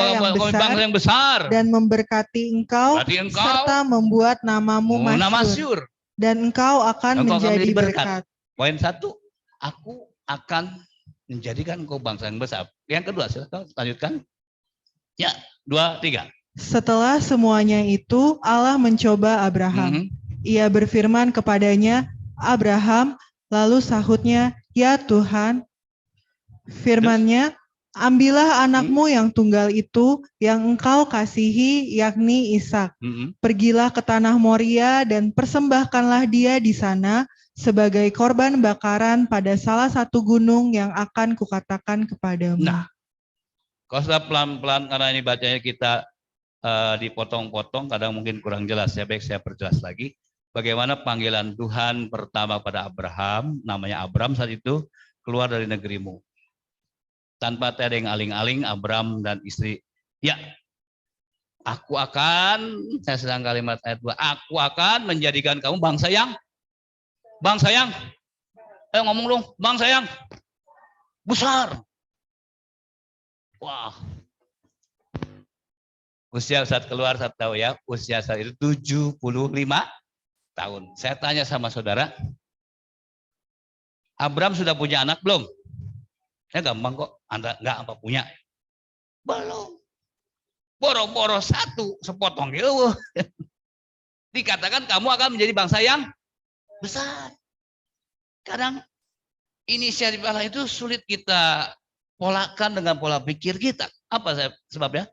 yang besar dan memberkati engkau, serta membuat namamu masyhur. Dan engkau akan menjadi berkat. Poin 1, aku akan menjadikan engkau bangsa yang besar. Yang kedua, silakan lanjutkan. Ya, 2, 3. Setelah semuanya itu, Allah mencoba Abraham. Ia berfirman kepadanya, Abraham, lalu sahutnya, ya Tuhan. Firman-Nya, ambillah anakmu yang tunggal itu, yang engkau kasihi, yakni Ishak. Pergilah ke tanah Moria dan persembahkanlah dia di sana sebagai korban bakaran pada salah satu gunung yang akan kukatakan kepadamu. Nah, kalau sudah pelan-pelan karena ini bacanya kita dipotong-potong, kadang mungkin kurang jelas ya, baik saya perjelas lagi. Bagaimana panggilan Tuhan pertama pada Abraham, namanya Abram saat itu, keluar dari negerimu. Tanpa ada yang aling-aling, Abram dan istri, ya, aku akan, saya sedang kalimat ayat 2, aku akan menjadikan kamu bangsa yang, ayo ngomong dong, bangsa yang besar. Wah. Usia saat keluar, saya tahu ya, usia saat itu 75 tahun. Saya tanya sama saudara, Abram sudah punya anak belum? Ya gampang kok, Anda enggak apa punya. Belum. Boro-boro 1 sepotong gitu. Dikatakan kamu akan menjadi bangsa yang besar. Kadang inisiatif Allah itu sulit kita polakan dengan pola pikir kita. Apa sebabnya?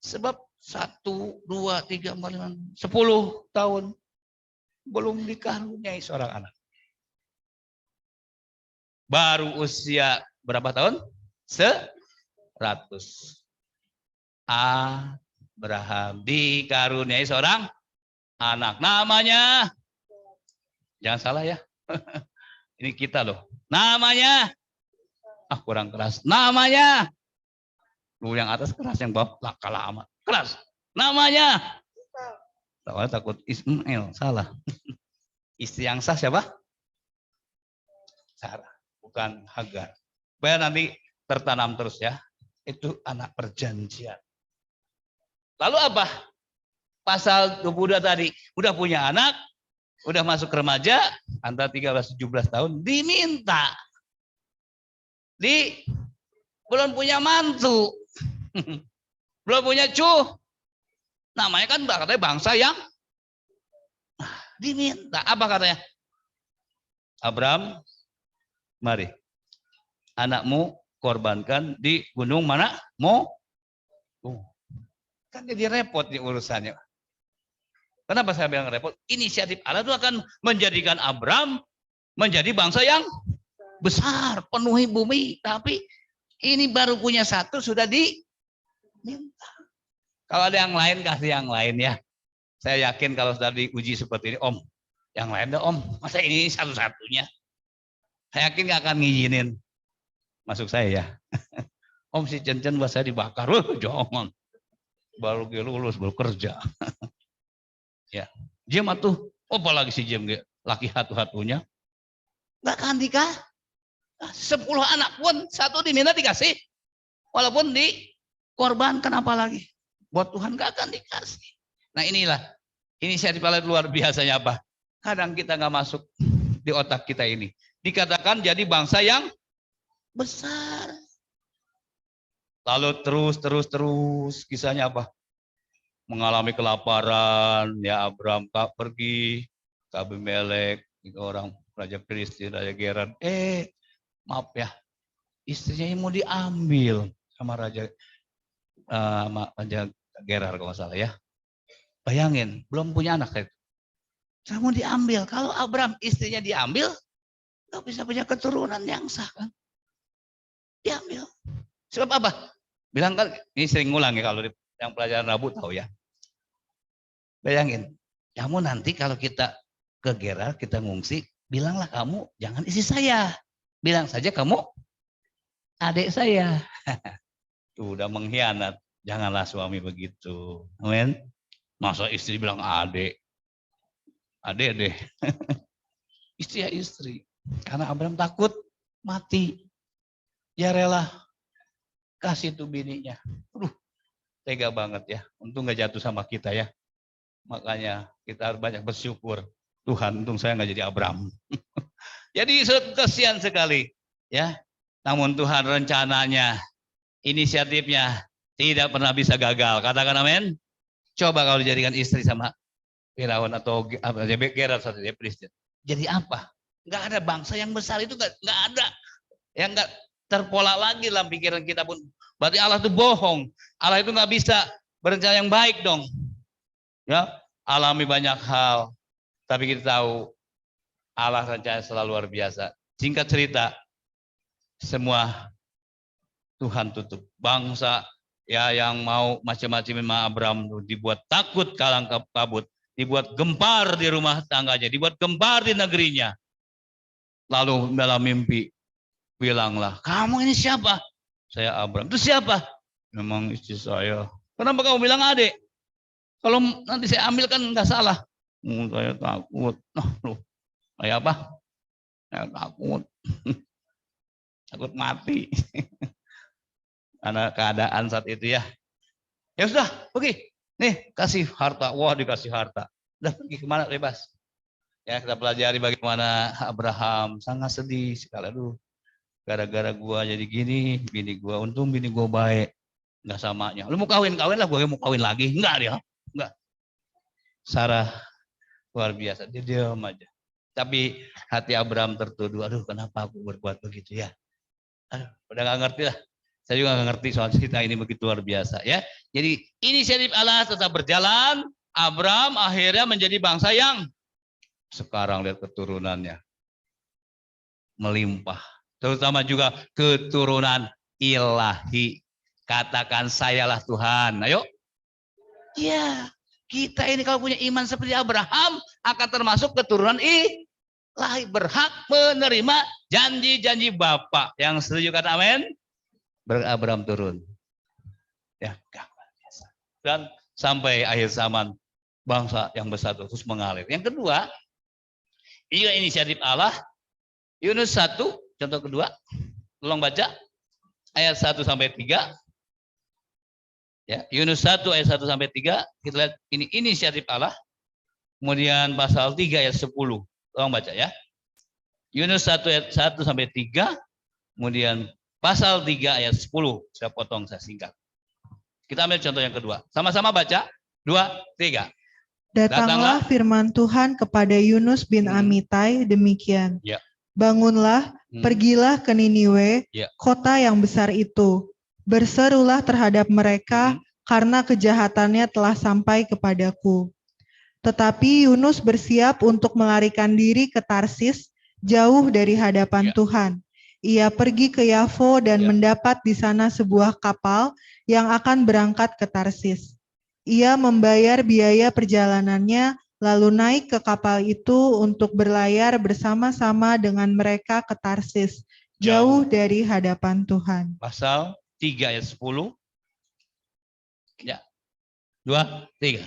Sebab 1, 2, 3, 4, 5, 10 tahun belum dikaruniai seorang anak. Baru usia berapa tahun? 100. Abraham dikaruniai seorang anak. Namanya, jangan salah ya. Ini kita loh. Namanya, kurang keras. Namanya, yang atas keras, yang bawah kalah amat. Keras. Namanya, takut Ismail, salah. Istri yang sah siapa? Sarah, bukan Hagar. Supaya nanti tertanam terus ya. Itu anak perjanjian. Lalu apa? Pasal 22 tadi, udah punya anak, udah masuk remaja, antara 13-17 tahun, diminta belum punya mantu, belum punya cucu. Namanya kan katanya bangsa yang diminta. Apa katanya? Abraham, mari, anakmu korbankan di gunung mana? Kan jadi repot nih urusannya. Kenapa saya bilang repot? Inisiatif Allah itu akan menjadikan Abraham menjadi bangsa yang besar, penuhi bumi. Tapi ini baru punya satu sudah diminta. Kalau ada yang lain kasih yang lain ya. Saya yakin kalau sudah diuji seperti ini, Om, yang lain dah Om. Masa ini satu-satunya? Saya yakin gak akan ngizinin masuk saya ya. Om si Cen-Cen buat saya dibakar. Jangan. Baru lulus, baru kerja. Ya, Jem atuh, apalagi si Jem laki hatu-hatunya, nggak akan dikasih. 10 anak pun satu diminta dikasih, walaupun dikorbankan apalagi buat Tuhan nggak akan dikasih. Nah inilah inisiatif Allah luar biasanya apa? Kadang kita nggak masuk di otak kita ini. Dikatakan jadi bangsa yang besar. Lalu terus kisahnya apa? Mengalami kelaparan, ya Abraham pergi ke Abimelek, itu orang Raja Filistin, Raja Gerar. Maaf ya, istrinya yang mau diambil sama Raja Gerar kalau nggak salah ya. Bayangin, belum punya anak itu. Saya mau diambil. Kalau Abraham istrinya diambil, nggak bisa punya keturunan yang sah kan? Diambil. Sebab apa? Bilang kan, ini sering ngulang ya kalau yang pelajaran Rabu tahu ya. Bayangin, kamu nanti kalau kita ke Gerar, kita ngungsi, bilanglah kamu jangan istri saya. Bilang saja kamu adik saya. Tuh udah mengkhianat. Janganlah suami begitu. Amin. Masa istri bilang adik. Adik deh. Istri ya istri. Karena Abraham takut mati. Ya rela kasih tuh bininya. Tega banget ya. Untung gak jatuh sama kita ya. Makanya kita harus banyak bersyukur. Tuhan, untung saya nggak jadi Abraham. Jadi kesian sekali, ya. Namun Tuhan rencananya, inisiatifnya tidak pernah bisa gagal. Katakan amin. Coba kalau dijadikan istri sama Firaun atau Gerar satu dia Filistin. Jadi apa? Nggak ada bangsa yang besar itu nggak ada. Yang nggak terpola lagi dalam pikiran kita pun. Berarti Allah itu bohong. Allah itu nggak bisa berencana yang baik dong. Ya, alami banyak hal, tapi kita tahu Allah rencana selalu luar biasa. Singkat cerita, semua Tuhan tutup. Bangsa ya yang mau macam-macam sama Abraham dibuat takut kalang kabut, dibuat gempar di rumah tangganya, dibuat gempar di negerinya. Lalu dalam mimpi bilanglah, kamu ini siapa? Saya Abraham. Itu siapa? Memang istri saya. Kenapa kamu bilang adik? Kalau nanti saya ambil kan nggak salah. Saya takut. Kayak apa? Saya takut. Takut mati. Karena keadaan saat itu ya. Ya sudah, pergi. Nih, kasih harta. Wah, dikasih harta. Udah pergi kemana bebas. Ya, kita pelajari bagaimana Abraham sangat sedih sekali. Aduh, gara-gara gua jadi gini, bini gua untung bini gua baik. Nggak samanya. Lu mau kawin lah, gua mau kawin lagi. Enggak dia. Enggak. Sarah luar biasa, dia diam aja. Tapi hati Abraham tertuduh, aduh kenapa aku berbuat begitu ya. Aduh, udah gak ngerti lah. Saya juga gak ngerti soal cerita ini begitu luar biasa ya. Jadi inisiatif Allah tetap berjalan. Abraham akhirnya menjadi bangsa yang sekarang lihat keturunannya melimpah. Terutama juga keturunan ilahi. Katakan sayalah Tuhan. Ayo. Iya, kita ini kalau punya iman seperti Abraham akan termasuk keturunan ilahi, berhak menerima janji-janji Bapa. Yang setuju kata amin? Abraham turun. Ya, biasa. Dan sampai akhir zaman bangsa yang besar terus mengalir. Yang kedua, ini inisiatif Allah. Yunus 1, contoh kedua. Tolong baca ayat 1 sampai 3. Ya, Yunus 1 ayat 1 sampai 3, kita lihat ini inisiatif Allah. Kemudian pasal 3 ayat 10. Tolong baca ya. Yunus 1 ayat 1 sampai 3, kemudian pasal 3 ayat 10. Saya potong, saya singkat. Kita ambil contoh yang kedua. Sama-sama baca. 2, 3. Datanglah firman Tuhan kepada Yunus bin Amitai demikian. Ya. Bangunlah, pergilah ke Niniwe, Ya. kota yang besar itu. Berserulah terhadap mereka karena kejahatannya telah sampai kepadaku. Tetapi Yunus bersiap untuk melarikan diri ke Tarsis, jauh dari hadapan Tuhan. Ia pergi ke Yafo dan mendapat di sana sebuah kapal yang akan berangkat ke Tarsis. Ia membayar biaya perjalanannya, lalu naik ke kapal itu untuk berlayar bersama-sama dengan mereka ke Tarsis, jauh dari hadapan Tuhan. Pasal 3 ayat 10. Ya. 2, 3.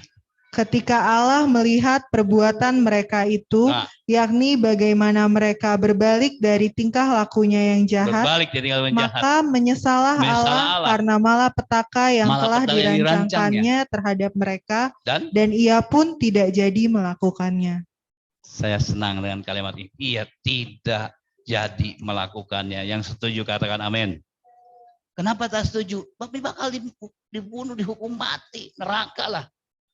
Ketika Allah melihat perbuatan mereka itu, yakni bagaimana mereka berbalik dari tingkah lakunya yang jahat, maka menyesallah Allah karena malapetaka yang telah dirancangkannya terhadap mereka, dan ia pun tidak jadi melakukannya. Saya senang dengan kalimat ini. Ia tidak jadi melakukannya. Yang setuju katakan amin. Kenapa tak setuju? Tapi bakal dibunuh, dihukum mati, neraka lah.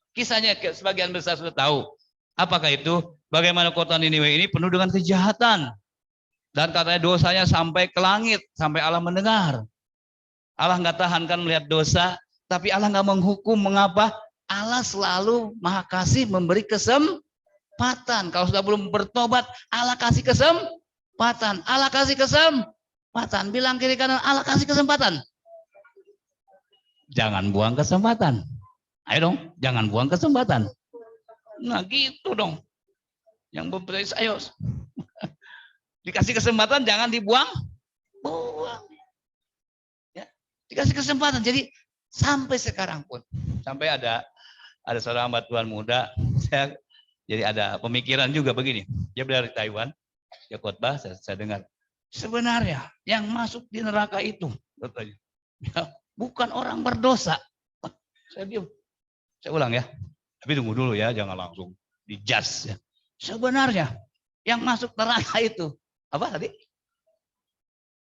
Kisahnya sebagian besar sudah tahu. Apakah itu? Bagaimana kota Niniwe ini penuh dengan kejahatan. Dan katanya dosanya sampai ke langit. Sampai Allah mendengar. Allah nggak tahan kan melihat dosa. Tapi Allah nggak menghukum. Mengapa? Allah selalu maha kasih memberi kesempatan. Kalau sudah belum bertobat, Allah kasih kesempatan. Allah kasih kesempatan. Bilang kiri kanan, Allah kasih kesempatan. Jangan buang kesempatan. Ayo dong, jangan buang kesempatan. Nah gitu dong. Yang berpercaya, ayo. Dikasih kesempatan, jangan dibuang. Buang. Ya, dikasih kesempatan. Jadi sampai sekarang pun. Sampai ada seorang hamba Tuhan muda. Jadi ada pemikiran juga begini. Dia dari Taiwan. Dia khotbah, saya dengar. Sebenarnya yang masuk di neraka itu. Ya, bukan orang berdosa. Saya diam. Saya ulang ya, tapi tunggu dulu ya, jangan langsung dijudge ya. Sebenarnya yang masuk neraka itu apa tadi?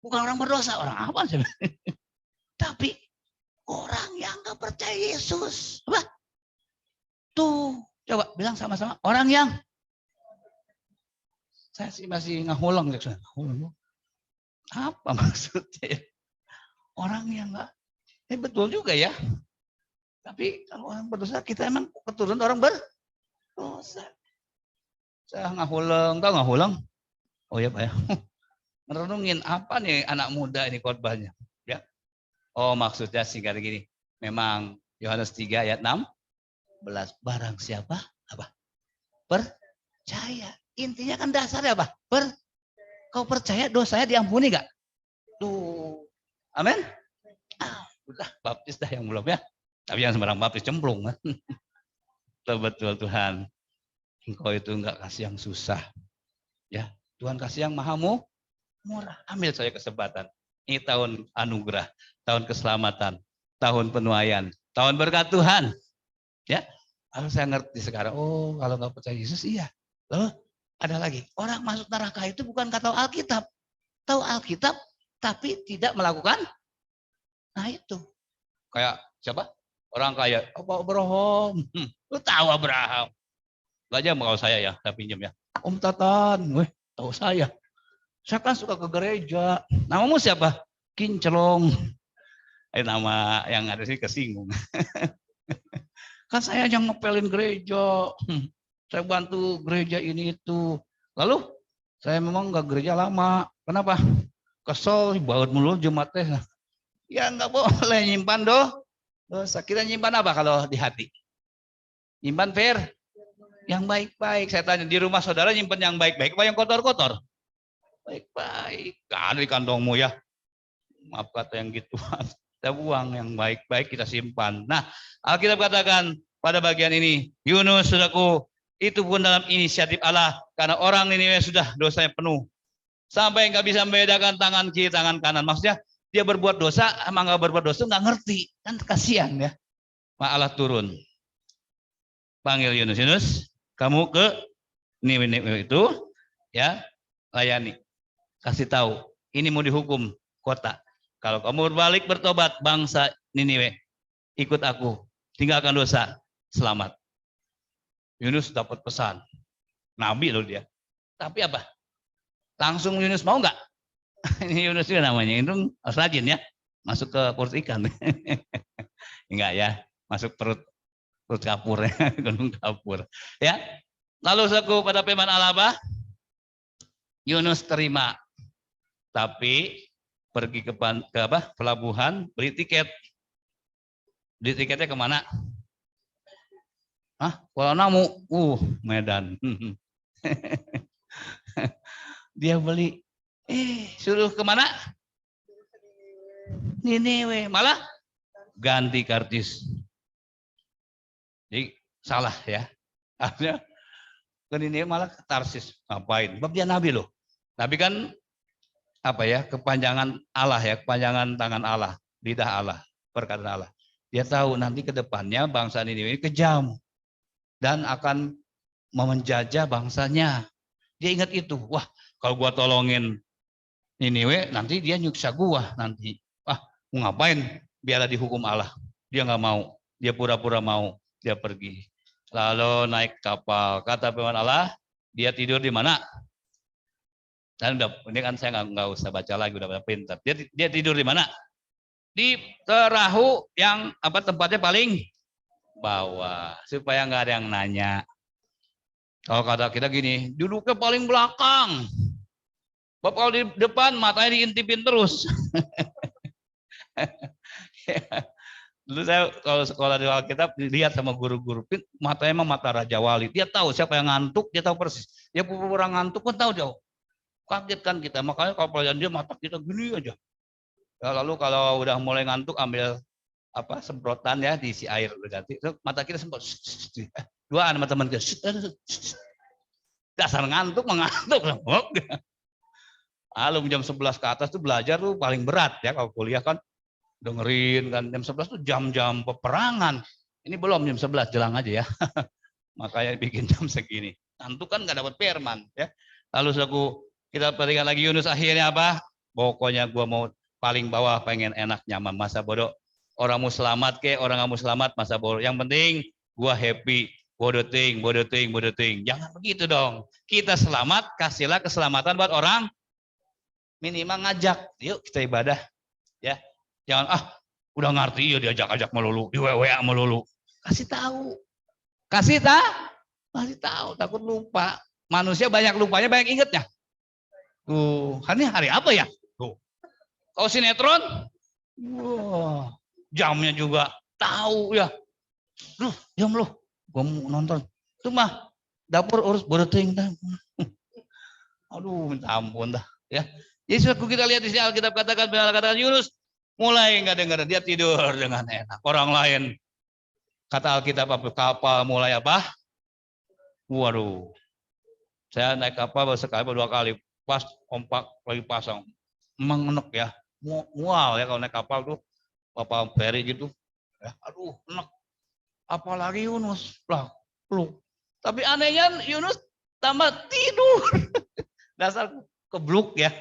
Bukan orang berdosa, orang apa sih? Tapi orang yang nggak percaya Yesus. Apa? Tuh, coba bilang sama-sama. Orang yang saya sih masih ngahulang ya. Apa maksudnya? Orang yang nggak, betul juga ya. Tapi kalau orang berdosa, kita emang keturunan orang berdosa. Saya ngahulang, tahu ngahulang? Oh ya Pak ya. Merenungin apa nih anak muda ini khotbahnya. Ya. Oh maksudnya singkat gini. Memang Yohanes 3 ayat 16. Barang siapa? Apa? Percaya. Intinya kan dasarnya apa? Kau percaya dosanya diampuni gak? Tuh. Amin? Udah baptis dah yang belum ya. Tapi yang sembarang baptis cemplung. Betul Tuhan. Engkau itu enggak kasih yang susah. Ya, Tuhan kasih yang maha murah. Ambil saya kesempatan. Ini tahun anugerah, tahun keselamatan, tahun penuaian, tahun berkat Tuhan. Ya, kalau saya ngerti sekarang, oh kalau enggak percaya Yesus iya. Lalu ada lagi, orang masuk neraka itu bukan kata Alkitab. Tahu Alkitab, tapi tidak melakukan. Nah itu. Kayak siapa? Orang kaya, apa Abraham? Lu tahu Abraham? Gak aja mau saya ya, saya pinjam ya. Om Tatan, tahu saya. Saya kan suka ke gereja. Namamu siapa? Kinclong. Nama yang ada sini kesinggung. Kan saya yang ngepelin gereja. Saya bantu gereja ini itu. Lalu saya memang nggak gereja lama. Kenapa? Kesel, baut mulu Jumatnya. Ya nggak boleh nyimpan dosa. Kita nyimpan apa kalau di hati? Nyimpan yang baik-baik. Saya tanya di rumah saudara nyimpan yang baik-baik apa yang kotor-kotor? Baik-baik. Gak ada di kantongmu ya. Maaf kata yang gitu. Kita buang yang baik-baik kita simpan. Nah, Alkitab katakan pada bagian ini, Yunus saudaraku, itu pun dalam inisiatif Allah. Karena orang ini sudah dosanya penuh. Sampai nggak bisa membedakan tangan kiri, tangan kanan. Maksudnya dia berbuat dosa, emang nggak berbuat dosa, nggak ngerti. Kan kasihan ya. Maka Allah turun. Panggil Yunus, kamu ke Niniwe itu, ya layani. Kasih tahu, ini mau dihukum kota. Kalau kamu berbalik bertobat, bangsa Niniwe, ikut aku, tinggalkan dosa, selamat. Yunus dapat pesan. Nabi loh dia. Tapi apa? Langsung Yunus mau nggak? Ini Yunus juga namanya. Itu harus rajin ya. Masuk ke perut ikan. Enggak ya. Masuk perut kapur. Gunung kapur. Ya. Lalu saku pada firman Allah apa? Yunus terima. Tapi pergi ke pelabuhan, beli tiket. Beli tiketnya kemana? Kuala Namu. Medan. Dia beli. Suruh kemana? Niniwe. Malah ganti karcis. Jadi salah ya. Artinya ke Niniwe malah ke Tarsis. Ngapain? Sebab dia nabi loh. Nabi kan kepanjangan Allah ya, kepanjangan tangan Allah, lidah Allah, perkataan Allah. Dia tahu nanti ke depannya bangsa Niniwe ini kejam dan akan menjajah bangsanya. Dia ingat itu. Wah, kalau gua tolongin Niniwe, nanti dia nyiksa gua nanti. Mau ngapain? Biarlah dihukum Allah. Dia nggak mau. Dia pura-pura mau. Dia pergi. Lalu naik kapal. Kata firman Allah, dia tidur di mana? Dan ini kan saya nggak usah baca lagi, udah pintar. Dia tidur di mana? Di perahu yang tempatnya paling bawah, supaya nggak ada yang nanya. Kalau kata kita gini, duduknya paling belakang. Bapak kalau di depan matanya diintipin terus. Dulu saya kalau sekolah di Alkitab lihat sama guru-guru, matanya emang mata Raja Wali. Dia tahu siapa yang ngantuk, dia tahu persis. Dia pura-pura ngantuk pun tahu jauh. Kaget kan kita, makanya kalau pelajaran dia mata kita gini aja. Ya, lalu kalau udah mulai ngantuk ambil semprotan ya, diisi air berganti. Mata kita sempat dua sama teman kita. Dasar ngantuk mengantuk. Lalu jam 11 ke atas tuh belajar tuh paling berat ya, kalau kuliah kan dengerin kan. Jam 11 tuh jam-jam peperangan. Ini belum jam 11, jelang aja ya. Makanya bikin jam segini. Ngantuk kan nggak dapat firman ya. Lalu kita perhatikan lagi Yunus akhirnya apa? Pokoknya gua mau paling bawah, pengen enak nyaman, masa bodoh. Orang mau selamat orang nggak mau selamat, masa bodoh. Yang penting gua happy. Bodoting. Jangan begitu dong. Kita selamat, kasihlah keselamatan buat orang. Minimal ngajak, yuk kita ibadah. Ya, jangan udah ngerti ya diajak-ajak melulu, di WA melulu. Kasih tahu, takut lupa. Manusia banyak lupanya, banyak ingetnya. Tuh, hari apa ya? Tuh, kalau sinetron, jamnya juga tahu ya. Jam loh, gua mau nonton. Itu mah dapur urus bodoting. Aduh, minta ampun dah. Ya, jadi kita lihat di sini Alkitab katakan Yunus mulai nggak dengar, dia tidur dengan enak. Orang lain kata Alkitab kapal mulai apa? Waduh, saya naik kapal sekali dua kali, pas ompak lagi pasang, mengenek ya, mual ya kalau naik kapal tuh, kapal feri gitu, ya, aduh enak. Apalagi Yunus, peluk. Tapi anehnya Yunus tambah tidur, dasar kebluk ya.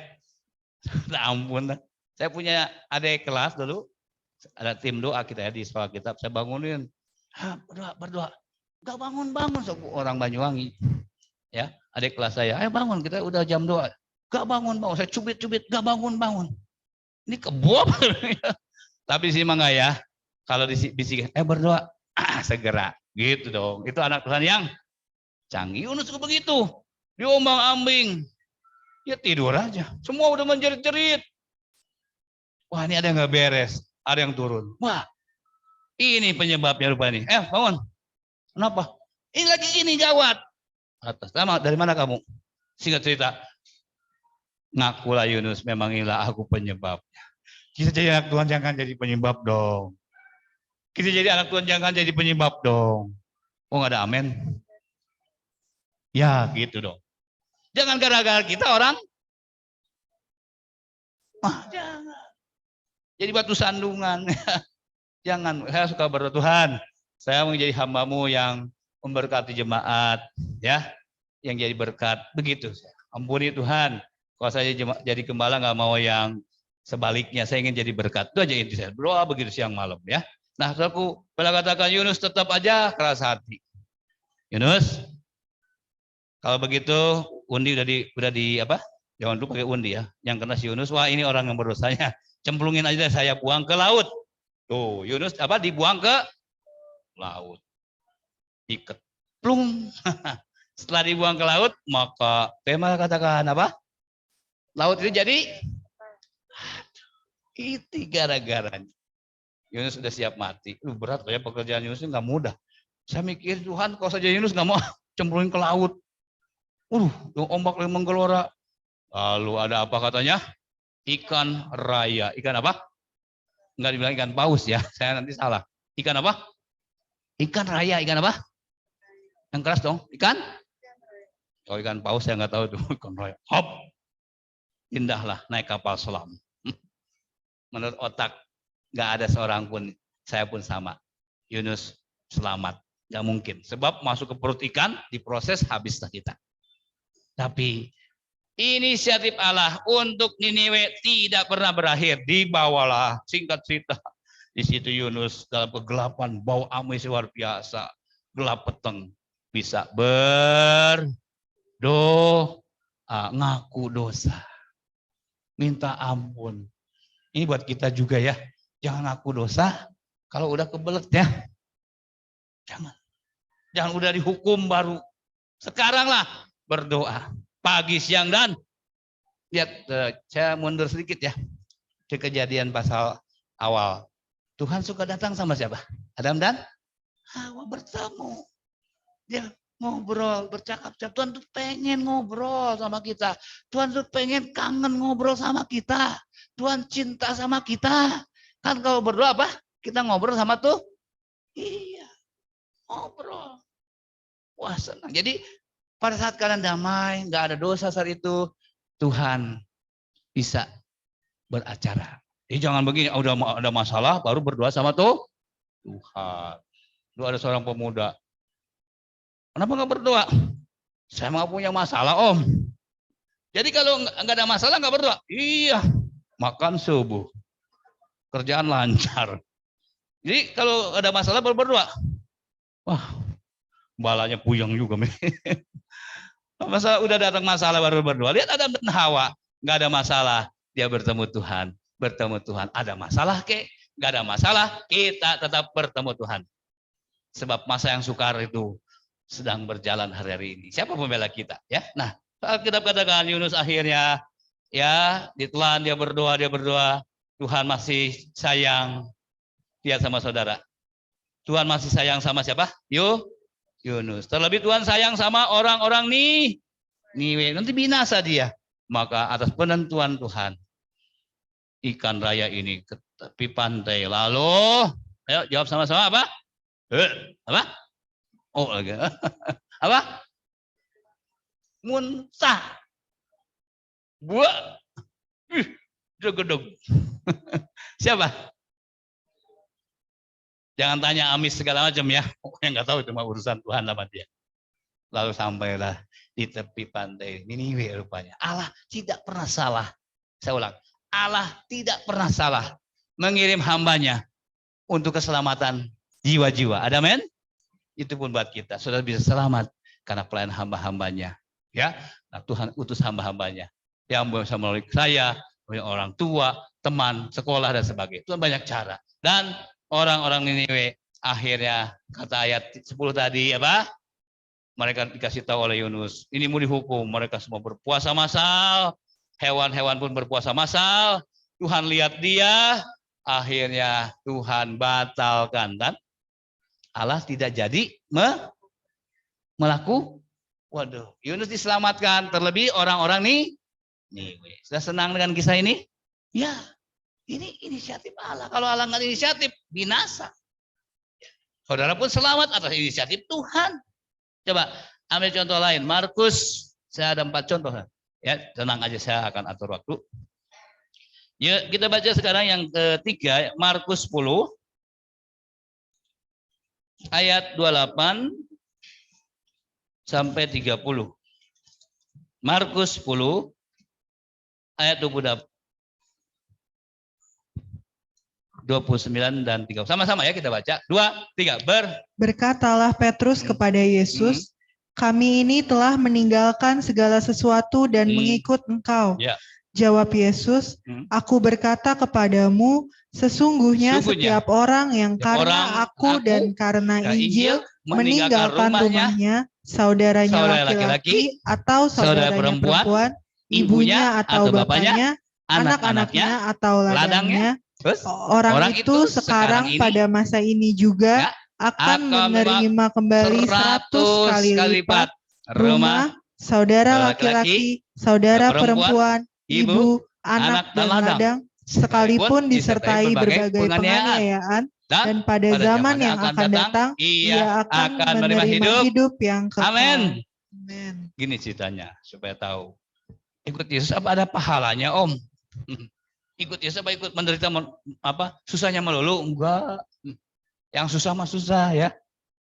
Nah, ampun. Saya punya adik kelas dulu, ada tim doa kita ya di sekolah kitab. Saya bangunin, berdoa. Gak bangun orang Banyuwangi. Ya, adik kelas saya, ayo bangun, kita udah jam doa. Gak bangun. Saya cubit, gak bangun. Ini kebop. Tapi sih mah enggak ya. Kalau dibisikin, berdoa, segera. Gitu dong. Itu anak Tuhan yang canggih. Yunus juga begitu. Diombang-ambing. Ya tidur aja. Semua udah menjerit-jerit. Wah, ini ada yang nggak beres. Ada yang turun. Wah, ini penyebabnya rupanya. Bangun. Kenapa? Ini lagi gawat. Atas. Dari mana kamu? Singkat cerita. Ngakulah Yunus, memang inilah aku penyebabnya. Kita jadi anak Tuhan jangan jadi penyebab dong. Kita jadi anak Tuhan jangan jadi penyebab dong. Oh, nggak ada amin? Ya, gitu dong. Jangan gara-gara kita orang. Jangan. Jadi batu sandungan. Jangan. Saya suka berdoa, Tuhan, saya mau jadi hamba-Mu yang memberkati jemaat, ya, yang jadi berkat. Begitu. Ampuni Tuhan. Kalau saya jadi gembala nggak mau yang Sebaliknya saya ingin jadi berkat. Itu aja inti saya. Berdoa begitu siang malam ya. Nah, saudaraku, bila katakan Yunus tetap aja keras hati. Yunus, kalau begitu undi udah di apa? Jangan lupa pakai undi ya. Yang kena si Yunus, wah ini orang yang berdosanya. Cemplungin aja saya buang ke laut. Tuh, Yunus apa dibuang ke laut. Dikeplung. Setelah dibuang ke laut, maka tema katakan apa? Laut itu jadi itu gara-garanya. Yunus sudah siap mati. Berat ya pekerjaan Yunus itu nggak mudah. Saya mikir Tuhan kalau saja Yunus nggak mau cemplungin ke laut. Ombak yang menggelora. Lalu ada apa katanya? Ikan raya. Ikan apa? Enggak dibilang ikan paus ya. Saya nanti salah. Ikan apa? Ikan raya. Ikan apa? Yang keras dong. Ikan? Kalau ikan paus saya nggak tahu itu. Ikan raya. Hop. Indahlah naik kapal selam. Menurut otak nggak ada seorang pun. Saya pun sama. Yunus selamat. Nggak mungkin. Sebab masuk ke perut ikan diproses habislah kita. Tapi inisiatif Allah untuk Niniwe tidak pernah berakhir. Dibawalah, singkat cerita, di situ Yunus dalam kegelapan, bau amis luar biasa, gelap peteng, bisa ngaku dosa, minta ampun. Ini buat kita juga ya, jangan ngaku dosa kalau udah kebelet ya, jangan udah dihukum baru. Sekarang lah berdoa. Pagi, siang, dan lihat, saya mundur sedikit ya ke kejadian pasal awal. Tuhan suka datang sama siapa? Adam dan Hawa bertemu. Dia ngobrol, bercakap-cakap. Tuhan tuh pengen ngobrol sama kita. Tuhan tuh pengen kangen ngobrol sama kita. Tuhan cinta sama kita. Kan kalau berdoa apa? Kita ngobrol sama tuh? Iya, ngobrol. Wah senang. Jadi pada saat kalian damai, nggak ada dosa saat itu, Tuhan bisa beracara. Jadi jangan begini, udah ada masalah baru berdoa sama Tuhan. Lu ada seorang pemuda, kenapa nggak berdoa? Saya nggak punya masalah om. Jadi kalau nggak ada masalah nggak berdoa. Iya, makan subuh, kerjaan lancar. Jadi kalau ada masalah baru berdoa. Wah, balanya puyeng juga. Masa udah datang masalah baru berdoa. Lihat Adam dan Hawa, nggak ada masalah, dia bertemu Tuhan. Ada masalah kek, nggak ada masalah, kita tetap bertemu Tuhan. Sebab masa yang sukar itu sedang berjalan hari-hari ini. Siapa pembela kita? Ya, nah kita katakan Yunus akhirnya ya ditelan, dia berdoa. Tuhan masih sayang. Lihat sama saudara, Tuhan masih sayang sama siapa? Yunus. Terlebih Tuhan sayang sama orang-orang Niniwe. Nanti binasa dia. Maka atas penentuan Tuhan, ikan raya ini ke tepi pantai. Lalu, ayo jawab sama-sama apa? Apa? Oh lagi. Apa? Muntah. Buah. Gedeg. Siapa? Jangan tanya amis segala macam ya. Yang nggak tahu cuma urusan Tuhan sama dia. Lalu sampailah di tepi pantai Niniwe rupanya. Allah tidak pernah salah. Saya ulang. Allah tidak pernah salah mengirim hambanya untuk keselamatan jiwa-jiwa. Ada men? Itu pun buat kita. Saudara bisa selamat karena pelayan hamba-hambanya. Ya, nah, Tuhan utus hamba-hambanya. Yang bisa melalui saya, orang tua, teman, sekolah, dan sebagainya. Tuhan banyak cara. Dan orang-orang Niniwe akhirnya kata ayat 10 tadi apa? Mereka dikasih tahu oleh Yunus, ini mau dihukum. Mereka semua berpuasa massal, hewan-hewan pun berpuasa massal. Tuhan lihat dia, akhirnya Tuhan batalkan dan Allah tidak jadi melakukan. Waduh, Yunus diselamatkan. Terlebih orang-orang Niniwe. Sudah senang dengan kisah ini? Ya. Ini inisiatif Allah. Kalau Allah nggak inisiatif, binasa. Saudara pun selamat atas inisiatif Tuhan. Coba ambil contoh lain. Markus, saya ada 4 contoh. Ya, tenang aja, saya akan atur waktu. Ya, kita baca sekarang yang ketiga, Markus 10 ayat 28 sampai 30. Markus 10 ayat 28 29 dan 30. Sama-sama ya kita baca. 2, 3. Berkatalah Petrus kepada Yesus, kami ini telah meninggalkan segala sesuatu dan mengikut Engkau. Ya. Jawab Yesus, aku berkata kepadamu, sesungguhnya Sungguhnya, setiap orang yang setiap orang karena aku dan karena Injil meninggalkan rumahnya, saudaranya laki-laki atau saudaranya perempuan, ibunya atau bapaknya, anak-anaknya atau ladangnya, orang itu sekarang pada masa ini juga akan menerima kembali 100 kali lipat rumah, saudara laki-laki, saudara perempuan, ibu, anak, dan ladang, sekalipun disertai berbagai penganiayaan, dan pada zaman yang akan datang, ia akan menerima hidup yang kekal. Amin. Amin. Gini ceritanya, supaya tahu. Ikut Yesus apa ada pahalanya, Om? Ikut Yesus apa ikut menderita susahnya melulu? Enggak. Yang susah mah susah ya.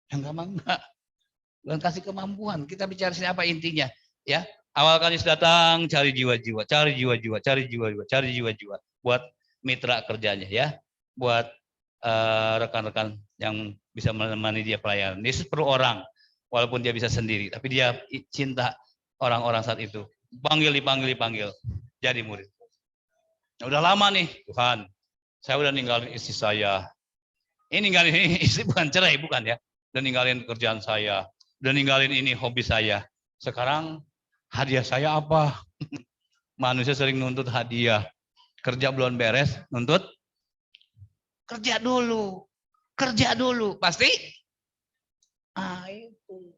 Yang gampang enggak. Dan kasih kemampuan. Kita bicara sini apa intinya? Ya, awal kali datang cari jiwa-jiwa, cari jiwa-jiwa, cari jiwa-jiwa, cari jiwa-jiwa. Buat mitra kerjanya ya. Buat rekan-rekan yang bisa menemani dia pelayanan. Yesus perlu orang, walaupun dia bisa sendiri, tapi dia cinta orang-orang saat itu. Dipanggil, jadi murid. Nah, udah lama nih, Tuhan, saya udah ninggalin istri saya. Ini ninggalin istri bukan cerai, bukan ya. Udah ninggalin kerjaan saya, udah ninggalin ini hobi saya. Sekarang hadiah saya apa? Manusia sering nuntut hadiah. Kerja belum beres, nuntut kerja dulu. Pasti? Itu.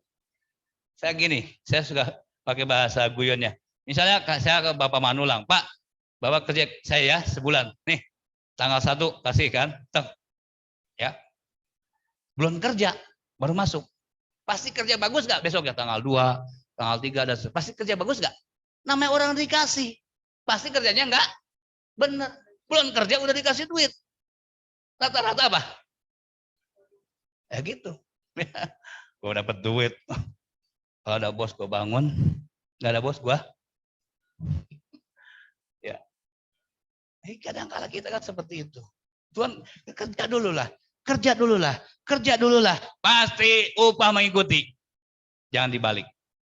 Saya suka pakai bahasa guyonnya. Misalnya saya ke Bapak Manulang, Pak, Bapak kerja saya ya sebulan. Nih, tanggal 1 kasih kan? Ya. Belum kerja, baru masuk. Pasti kerja bagus nggak besok ya tanggal 2, tanggal 3 dan pasti kerja bagus nggak? Namanya orang dikasih. Pasti kerjanya nggak bener. Belum kerja udah dikasih duit. Rata-rata apa? Ya gitu. Gue dapat duit. Kalau ada bos gue bangun, nggak ada bos gue. Ya. Kadang-kala kita kan seperti itu. Tuhan kerja dulu lah. Pasti upah mengikuti. Jangan dibalik.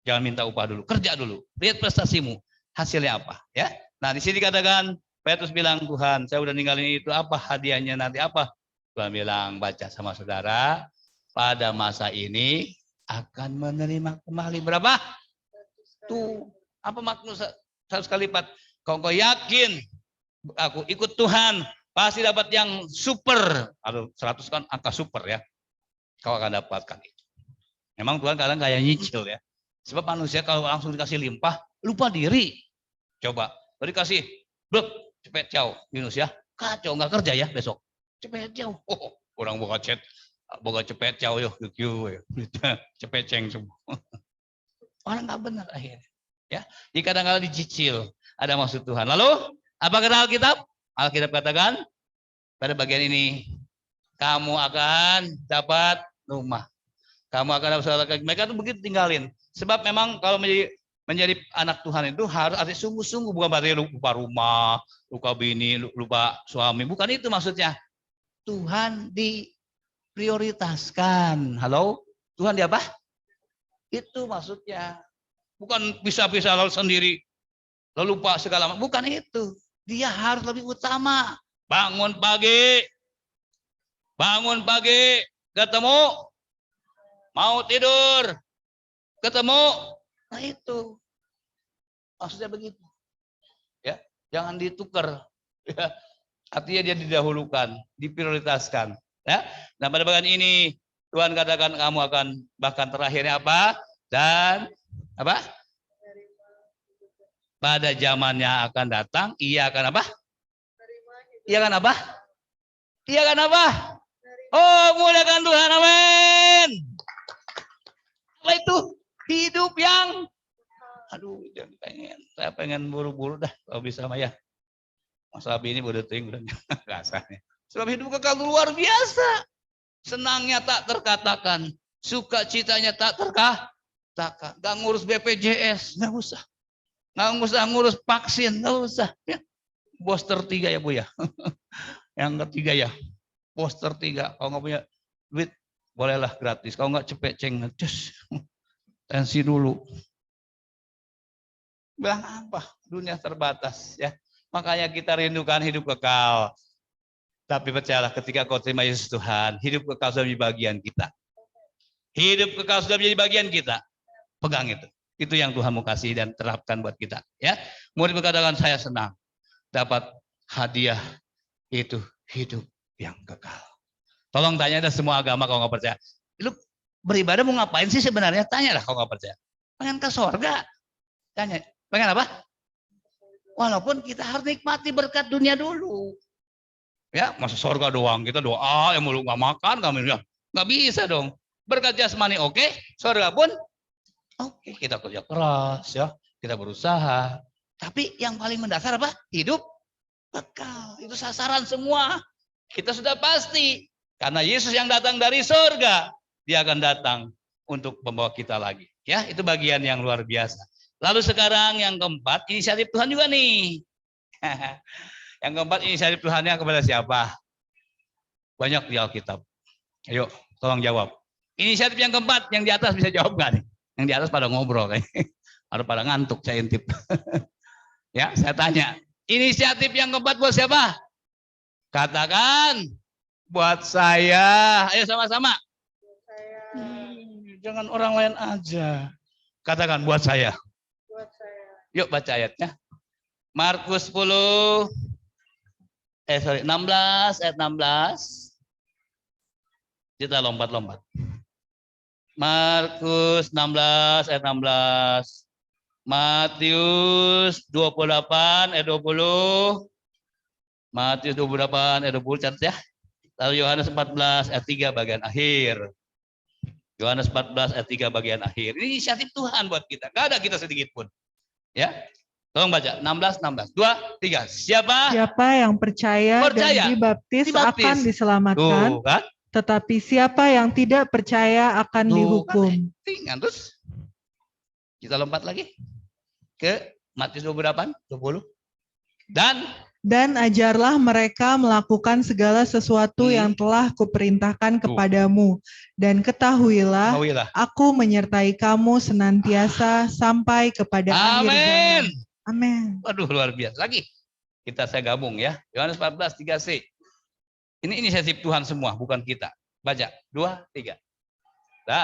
Jangan minta upah dulu. Kerja dulu. Lihat prestasimu. Hasilnya apa? Ya. Nah di sini katakan Petrus bilang, Tuhan, saya udah ninggalin itu. Apa hadiahnya nanti apa? Tuhan bilang, baca sama saudara. Pada masa ini akan menerima kembali berapa? Tuh. Apa makna 100 kali lipat? Kau yakin aku ikut Tuhan pasti dapat yang super. Kalau 100 kan angka super ya. Kau akan dapatkan itu. Memang Tuhan kadang kayak nyicil ya. Sebab manusia kalau langsung dikasih limpah lupa diri. Coba dikasih blok cepet jauh Yunus ya. Kacau nggak kerja ya besok. Cepet jauh. Orang buka chat, buka cepet jauh yuk cepet ceng semua. Orang nggak benar akhirnya. Ya, jika kadang-kadang dicicil, ada maksud Tuhan. Lalu, apa kata Alkitab? Alkitab katakan, pada bagian ini, kamu akan dapat rumah. Kamu akan dapat mereka itu begitu tinggalin. Sebab memang kalau menjadi anak Tuhan itu harus ada sungguh-sungguh. Bukan berarti lupa rumah, lupa bini, lupa suami. Bukan itu maksudnya. Tuhan diprioritaskan. Halo? Tuhan di apa? Itu maksudnya. Bukan bisa-bisa lalu sendiri, lalu lupa segala macam. Bukan itu. Dia harus lebih utama. Bangun pagi, ketemu, mau tidur, ketemu. Nah itu, maksudnya begitu. Ya, jangan ditukar. Ya. Artinya dia didahulukan, diprioritaskan. Ya. Nah pada bagian ini Tuhan katakan kamu akan bahkan terakhirnya apa? Dan apa? Pada zamannya akan datang, ia akan apa? Ia akan apa? Ia akan apa? Oh, muliakan Tuhan, amin. Apa itu? Hidup yang, aduh, saya pengen buru-buru dah, kalau bisa mah ya. Mas Abi ini udah tinggal rasanya. Sebab hidup kekal luar biasa. Senangnya tak terkatakan, sukacitanya tak terkatakan. Gak ngurus BPJS, gak usah. Gak usah ngurus vaksin, gak usah. Ya. Booster 3 ya Bu ya. Yang ketiga ya, poster 3. Kalau nggak punya duit, bolehlah gratis. Kalau nggak cepet ceng, cus, tensi dulu. Bilang apa? Dunia terbatas ya. Makanya kita rindukan hidup kekal. Tapi percayalah ketika kau terima Yesus Tuhan, hidup kekal sudah menjadi bagian kita. Hidup kekal sudah menjadi bagian kita. Pegang itu. Itu yang Tuhan mau kasih dan terapkan buat kita. Ya, murid berkatakan saya senang dapat hadiah itu hidup yang kekal. Tolong tanya ada semua agama kalau nggak percaya. Lu beribadah mau ngapain sih sebenarnya? Tanyalah kalau nggak percaya. Pengen ke surga? Tanya. Pengen apa? Walaupun kita harus nikmati berkat dunia dulu. Ya, masa surga doang kita doa yang mulu nggak makan kami ya. Nggak bisa dong. Berkat jasmani oke, surga pun oke. Kita kerja keras ya, kita berusaha. Tapi yang paling mendasar apa? Hidup kekal. Itu sasaran semua. Kita sudah pasti. Karena Yesus yang datang dari surga, dia akan datang untuk membawa kita lagi. Ya, itu bagian yang luar biasa. Lalu sekarang yang keempat, inisiatif Tuhan juga nih. Yang keempat, inisiatif Tuhannya kepada siapa? Banyak di Alkitab. Ayo, tolong jawab. Inisiatif yang keempat, yang di atas bisa jawab nggak nih? Yang di atas pada ngobrol kayaknya. Ada pada ngantuk, saya intip. Ya, saya tanya. Inisiatif yang keempat buat siapa? Katakan, buat saya. Ayo sama-sama. Jangan orang lain aja. Katakan, buat saya. Yuk baca ayatnya. Markus 16 ayat 16. Kita lompat-lompat. Markus 16 ayat 16. Matius 28 ayat 20. Matius 28 ayat 20 catat ya. Lalu Yohanes 14 ayat 3 bagian akhir. Yohanes 14 ayat 3 bagian akhir. Ini inisiatif Tuhan buat kita. Gak ada kita sedikit pun. Ya. Tolong baca 16. 2, 3. Siapa Siapa yang percaya dan dibaptis akan diselamatkan. Tuh, kan? Tetapi siapa yang tidak percaya akan dihukum. Kan? Terus kita lompat lagi ke Matius 28, 20. Dan ajarlah mereka melakukan segala sesuatu yang telah kuperintahkan kepadamu. Dan ketahuilah, aku menyertai kamu senantiasa sampai kepada akhir zaman. Amin. Waduh, luar biasa. Lagi saya gabung ya. Yohanes 14, 3c. Ini inisiatif Tuhan semua, bukan kita. Baca, 2, 3.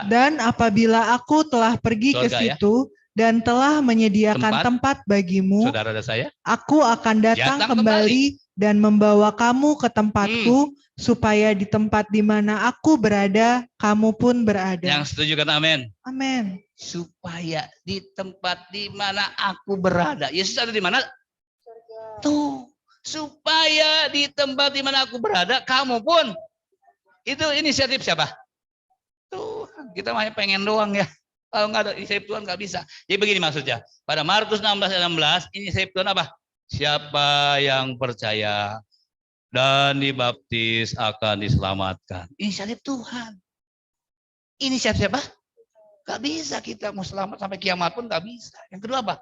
Dan apabila aku telah pergi ke situ dan telah menyediakan tempat bagimu, saudara dan saya, aku akan datang kembali dan membawa kamu ke tempatku, supaya di tempat di mana aku berada, kamu pun berada. Yang setuju kata amin. Amin. Supaya di tempat di mana aku berada. Yesus ada di mana? Tuh. Supaya di tempat di mana aku berada, kamu pun. Itu inisiatif siapa? Tuhan. Kita hanya pengen doang ya. Kalau nggak ada inisiatif Tuhan nggak bisa. Jadi begini maksudnya. Pada Markus 16 ayat 16, inisiatif Tuhan apa? Siapa yang percaya dan dibaptis akan diselamatkan. Inisiatif Tuhan. Inisiatif siapa? Gak bisa kita mau selamat sampai kiamat pun gak bisa. Yang kedua apa?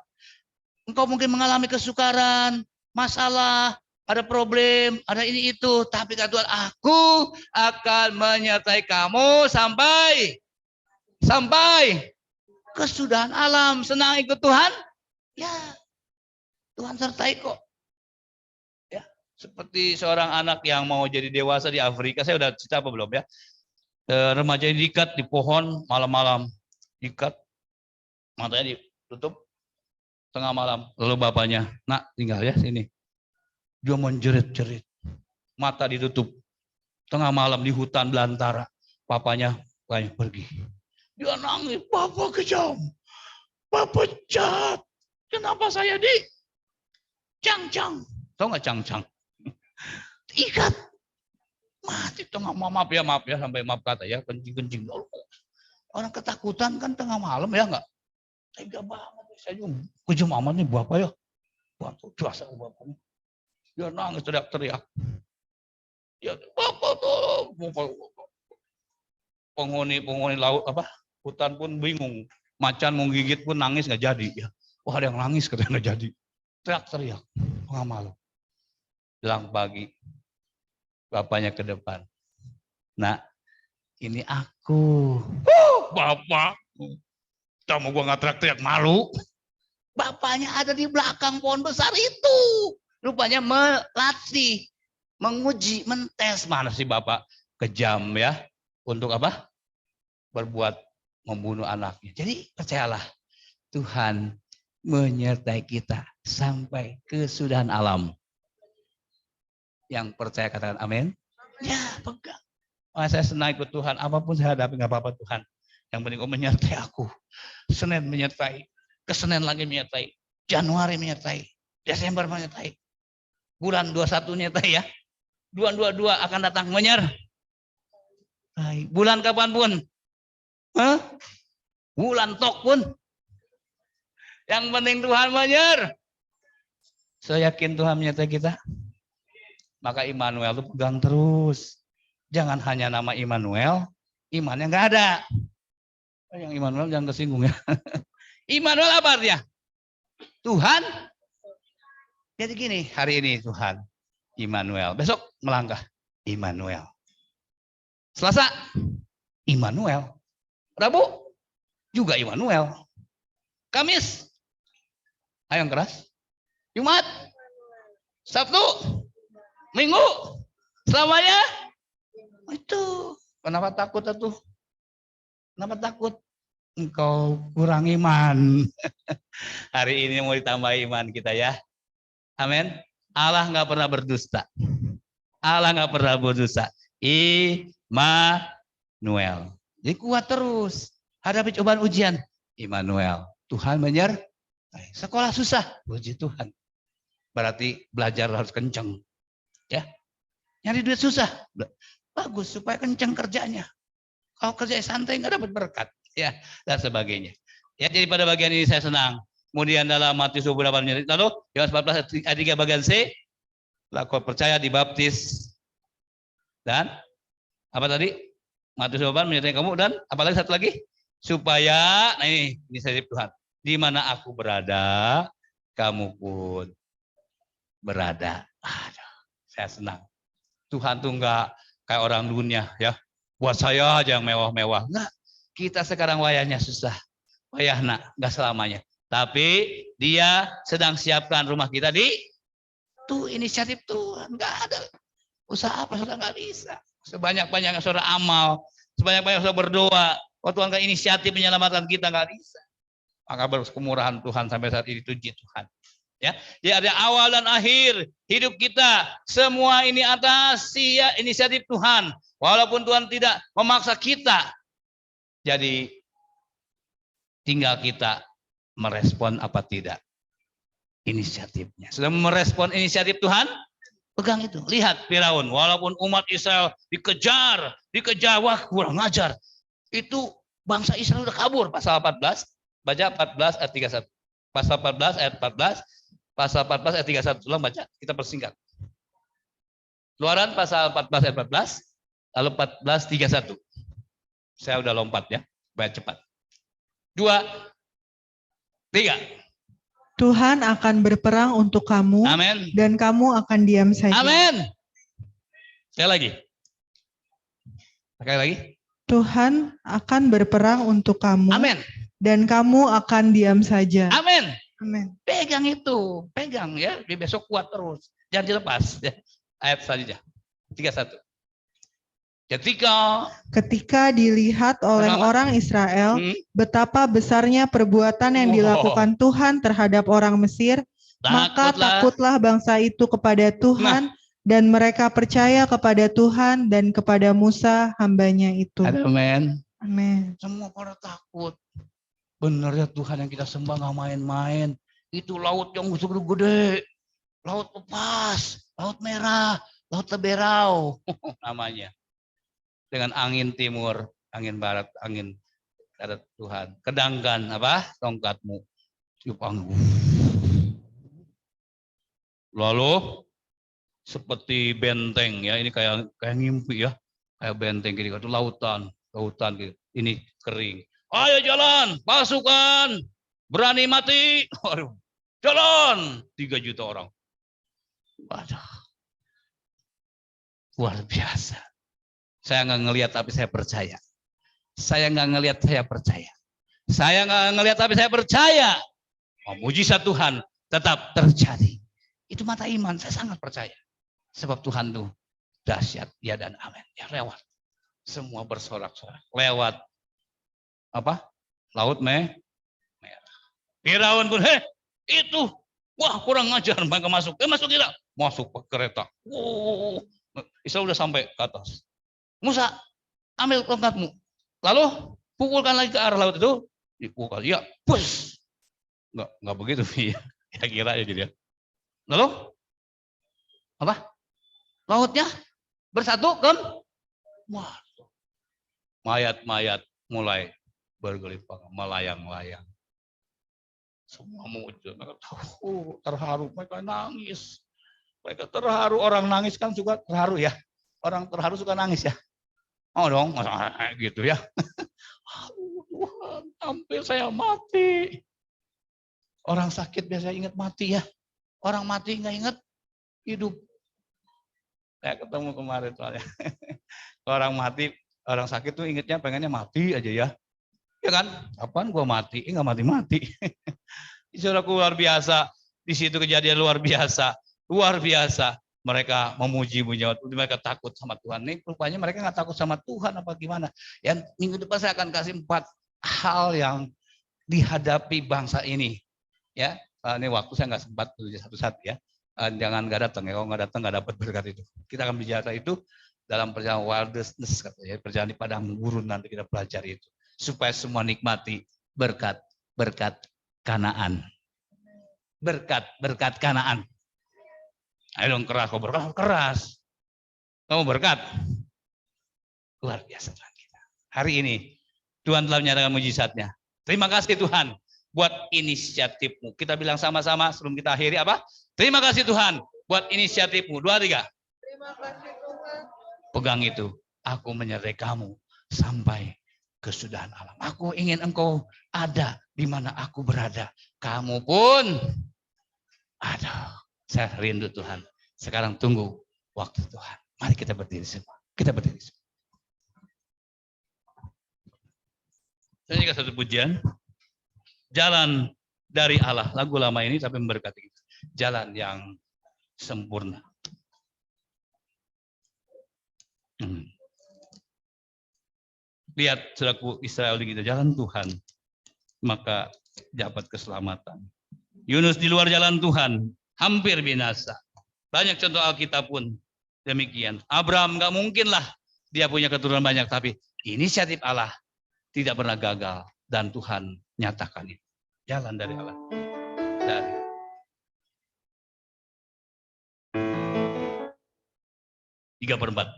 Engkau mungkin mengalami kesukaran, masalah, ada problem, ada ini itu. Tapi kata Tuhan, aku akan menyertai kamu sampai kesudahan alam. Senang ikut Tuhan? Ya, Tuhan sertai kok. Ya, seperti seorang anak yang mau jadi dewasa di Afrika. Saya udah cerita apa belum ya? Remaja ini diikat di pohon malam-malam. Diikat, matanya ditutup tengah malam. Lalu bapaknya, nak tinggal ya sini. Dia menjerit-jerit, mata ditutup tengah malam di hutan belantara. Papanya pergi. Dia nangis, bapak kejam, bapak jahat. Kenapa saya cang-cang? Tahu nggak cang-cang? Ikat, mati tengah maaf ya sampai maaf kata ya kencing-kencing. Orang ketakutan kan tengah malam ya enggak? Tega banget. Saya juga kejam amat nih bapak ya. Bapak jasa bapaknya. Dia nangis teriak-teriak. Ya bapak tolong. Penghuni laut hutan pun bingung. Macan mau gigit pun nangis nggak jadi ya. Wah ada yang nangis katanya nggak jadi. Teriak-teriak tengah malam. Jelang pagi. Bapaknya ke depan. Nah, ini aku. Bapak. Kamu gua nggak teriak-teriak malu. Bapaknya ada di belakang pohon besar itu. Rupanya melatih, menguji, mentes. Mana sih Bapak? Kejam ya. Untuk apa? Berbuat membunuh anaknya. Jadi percayalah, Tuhan menyertai kita sampai kesudahan alam. Yang percaya katakan amin. Ya, pegang. Saya senang ikut Tuhan. Apapun saya hadapi, nggak apa-apa Tuhan. Yang penting Kau menyertai aku. Senin menyertai. Kesenin lagi menyertai. Januari menyertai. Desember menyertai. Bulan 21 menyertai ya. 222 akan datang menyertai. Bulan kapanpun. Bulan tok pun. Yang penting Tuhan menyertai. Saya yakin Tuhan menyertai kita. Maka Immanuel itu pegang terus. Jangan hanya nama Immanuel, imannya nggak ada. Yang Immanuel jangan kesinggung ya. Immanuel apa artinya? Tuhan. Jadi gini, hari ini Tuhan, Immanuel. Besok melangkah, Immanuel. Selasa, Immanuel. Rabu, juga Immanuel. Kamis, ayo yang keras. Jumat, Sabtu, Minggu, selamanya. Itu kenapa takut itu? Kenapa takut? Engkau kurang iman. Hari ini mau ditambah iman kita ya. Amin. Allah nggak pernah berdusta. Allah nggak pernah berdusta. Immanuel. Jadi kuat terus. Hadapi cobaan ujian. Immanuel. Tuhan menyertai. Sekolah susah. Puji Tuhan. Berarti belajar harus kenceng. Ya. Nyari duit susah. Bagus supaya kenceng kerjanya. Kalau kerja santai nggak dapat berkat, ya dan sebagainya. Ya jadi pada bagian ini saya senang. Kemudian dalam Matius 28 lalu Yohanes 14 ayat 3 bagian C, laku percaya dibaptis dan apa tadi? Matius 28 menyertai kamu dan apalagi satu lagi supaya nah ini saya Tuhan. Di mana aku berada, kamu pun berada. Aduh, saya senang. Tuhan tuh enggak kayak orang dunia ya. Buat saya aja yang mewah-mewah. Enggak. Kita sekarang wayahnya susah. Wayahna enggak selamanya. Tapi dia sedang siapkan rumah kita di tuh inisiatif Tuhan. Enggak ada usaha apa sudah enggak bisa. Sebanyak-banyaknya saudara amal, sebanyak-banyaknya saudara berdoa. Oh Tuhan enggak inisiatif menyelamatkan kita enggak bisa. Maka berkemurahan Tuhan sampai saat ini puji Tuhan. Ya, dia ada awal dan akhir hidup kita. Semua ini atas inisiatif Tuhan. Walaupun Tuhan tidak memaksa kita. Jadi tinggal kita merespon apa tidak inisiatifnya. Sudah merespon inisiatif Tuhan? Pegang itu. Lihat Firaun, walaupun umat Israel dikejar, wah kurang ajar. Itu bangsa Israel udah kabur. Pasal 14, baca 14 ayat 31. Pasal 14 ayat 14. Pasal 14 ayat 31, ulang baca, kita persingkat. Keluaran pasal 14 ayat 14, lalu 14 31. Saya udah lompat ya, supaya cepat. 2, 3. Tuhan akan berperang untuk kamu, Amin. dan kamu akan diam saja. Amin. Sekali lagi. Sekali lagi. Tuhan akan berperang untuk kamu, Amin. dan kamu akan diam saja. Amin. Amin. Pegang itu, pegang ya, di besok kuat terus, jangan dilepas. Ya. Ayat selanjutnya, 31. Ketika dilihat oleh orang Israel betapa besarnya perbuatan yang dilakukan Tuhan terhadap orang Mesir, maka takutlah bangsa itu kepada Tuhan, dan mereka percaya kepada Tuhan dan kepada Musa hambanya itu. Amin. Amin. Semua pada takut. Benar ya Tuhan yang kita sembah nggak main-main. Itu laut yang gede, laut lepas, laut merah, laut teberau namanya. Dengan angin timur, angin barat, angin barat Tuhan. Kedangkan apa? Tongkatmu. Tiup angin. Lalu seperti benteng ya, ini kayak ngimpi ya, kayak benteng gini, itu lautan gitu. Ini kering. Ayo jalan, pasukan, berani mati. Waduh, jalan, 3 juta orang. Waduh. luar biasa. Saya nggak ngelihat tapi saya percaya. Saya nggak ngelihat, saya percaya. Saya nggak ngelihat tapi saya percaya. Mujizat Tuhan tetap terjadi. Itu mata iman, saya sangat percaya. Sebab Tuhan tuh dahsyat, ya dan amin. Ya lewat. Semua bersorak-sorak. Lewat apa? Laut merah. Firaun pun, itu, wah kurang ngajar, mereka masuk. Masuk tidak? Masuk ke kereta. Israel udah sampai ke atas. Musa, ambil tongkatmu. Lalu pukulkan lagi ke arah laut itu. Dipukul, ya, bus. Enggak begitu, ya kira ya gitu ya. Lalu apa? Lautnya bersatu kan? Wah, mayat-mayat mulai bergelimpangan, melayang-layang. Semua muncul, mereka tahu, terharu, mereka nangis. Mereka terharu, orang nangis kan juga terharu ya. Orang terharu suka nangis ya. Oh dong, masa gitu ya. Tuhan, hampir saya mati. Orang sakit biasanya ingat mati ya. Orang mati nggak ingat hidup. Saya ketemu kemarin soalnya. Orang mati, orang sakit tuh ingatnya pengennya mati aja ya. Ya kan? Kapan gua mati? Nggak mati-mati. Saudaraku luar biasa. Di situ kejadian luar biasa. Luar biasa. Mereka memuji-muji, mereka takut sama Tuhan. Nih rupanya mereka nggak takut sama Tuhan apa gimana. Yang minggu depan saya akan kasih 4 hal yang dihadapi bangsa ini. Ya, ini waktu saya nggak sempat tulis satu-satu ya. Jangan nggak datang ya, kalau nggak datang nggak dapat berkat itu. Kita akan bicara itu dalam perjalanan wilderness katanya, perjalanan di padang gurun nanti kita pelajari itu supaya semua nikmati berkat Kanaan. Berkat Kanaan. Ayo dong keras, kau berkat keras. Kamu berkat luar biasa Tuhan kita. Hari ini Tuhan telah menyatakan mujizatnya. Terima kasih Tuhan buat inisiatifmu. Kita bilang sama-sama sebelum kita akhiri apa? Terima kasih Tuhan buat inisiatifmu. 2, 3. Terima kasih Tuhan. Pegang itu. Aku menyertai kamu sampai kesudahan alam. Aku ingin engkau ada di mana aku berada. Kamu pun ada. Saya rindu Tuhan. Sekarang tunggu waktu Tuhan. Mari kita berdiri semua. Kita berdiri semua. Saya juga satu pujian. Jalan dari Allah. Lagu lama ini tapi memberkati kita. Jalan yang sempurna. Lihat saudaraku Israel di kita. Jalan Tuhan. Maka dapat keselamatan. Yunus di luar jalan Tuhan. Hampir binasa. Banyak contoh Alkitab pun demikian. Abraham nggak mungkin lah dia punya keturunan banyak. Tapi inisiatif Allah tidak pernah gagal. Dan Tuhan nyatakan itu. Jalan dari Allah. Dari 3/4.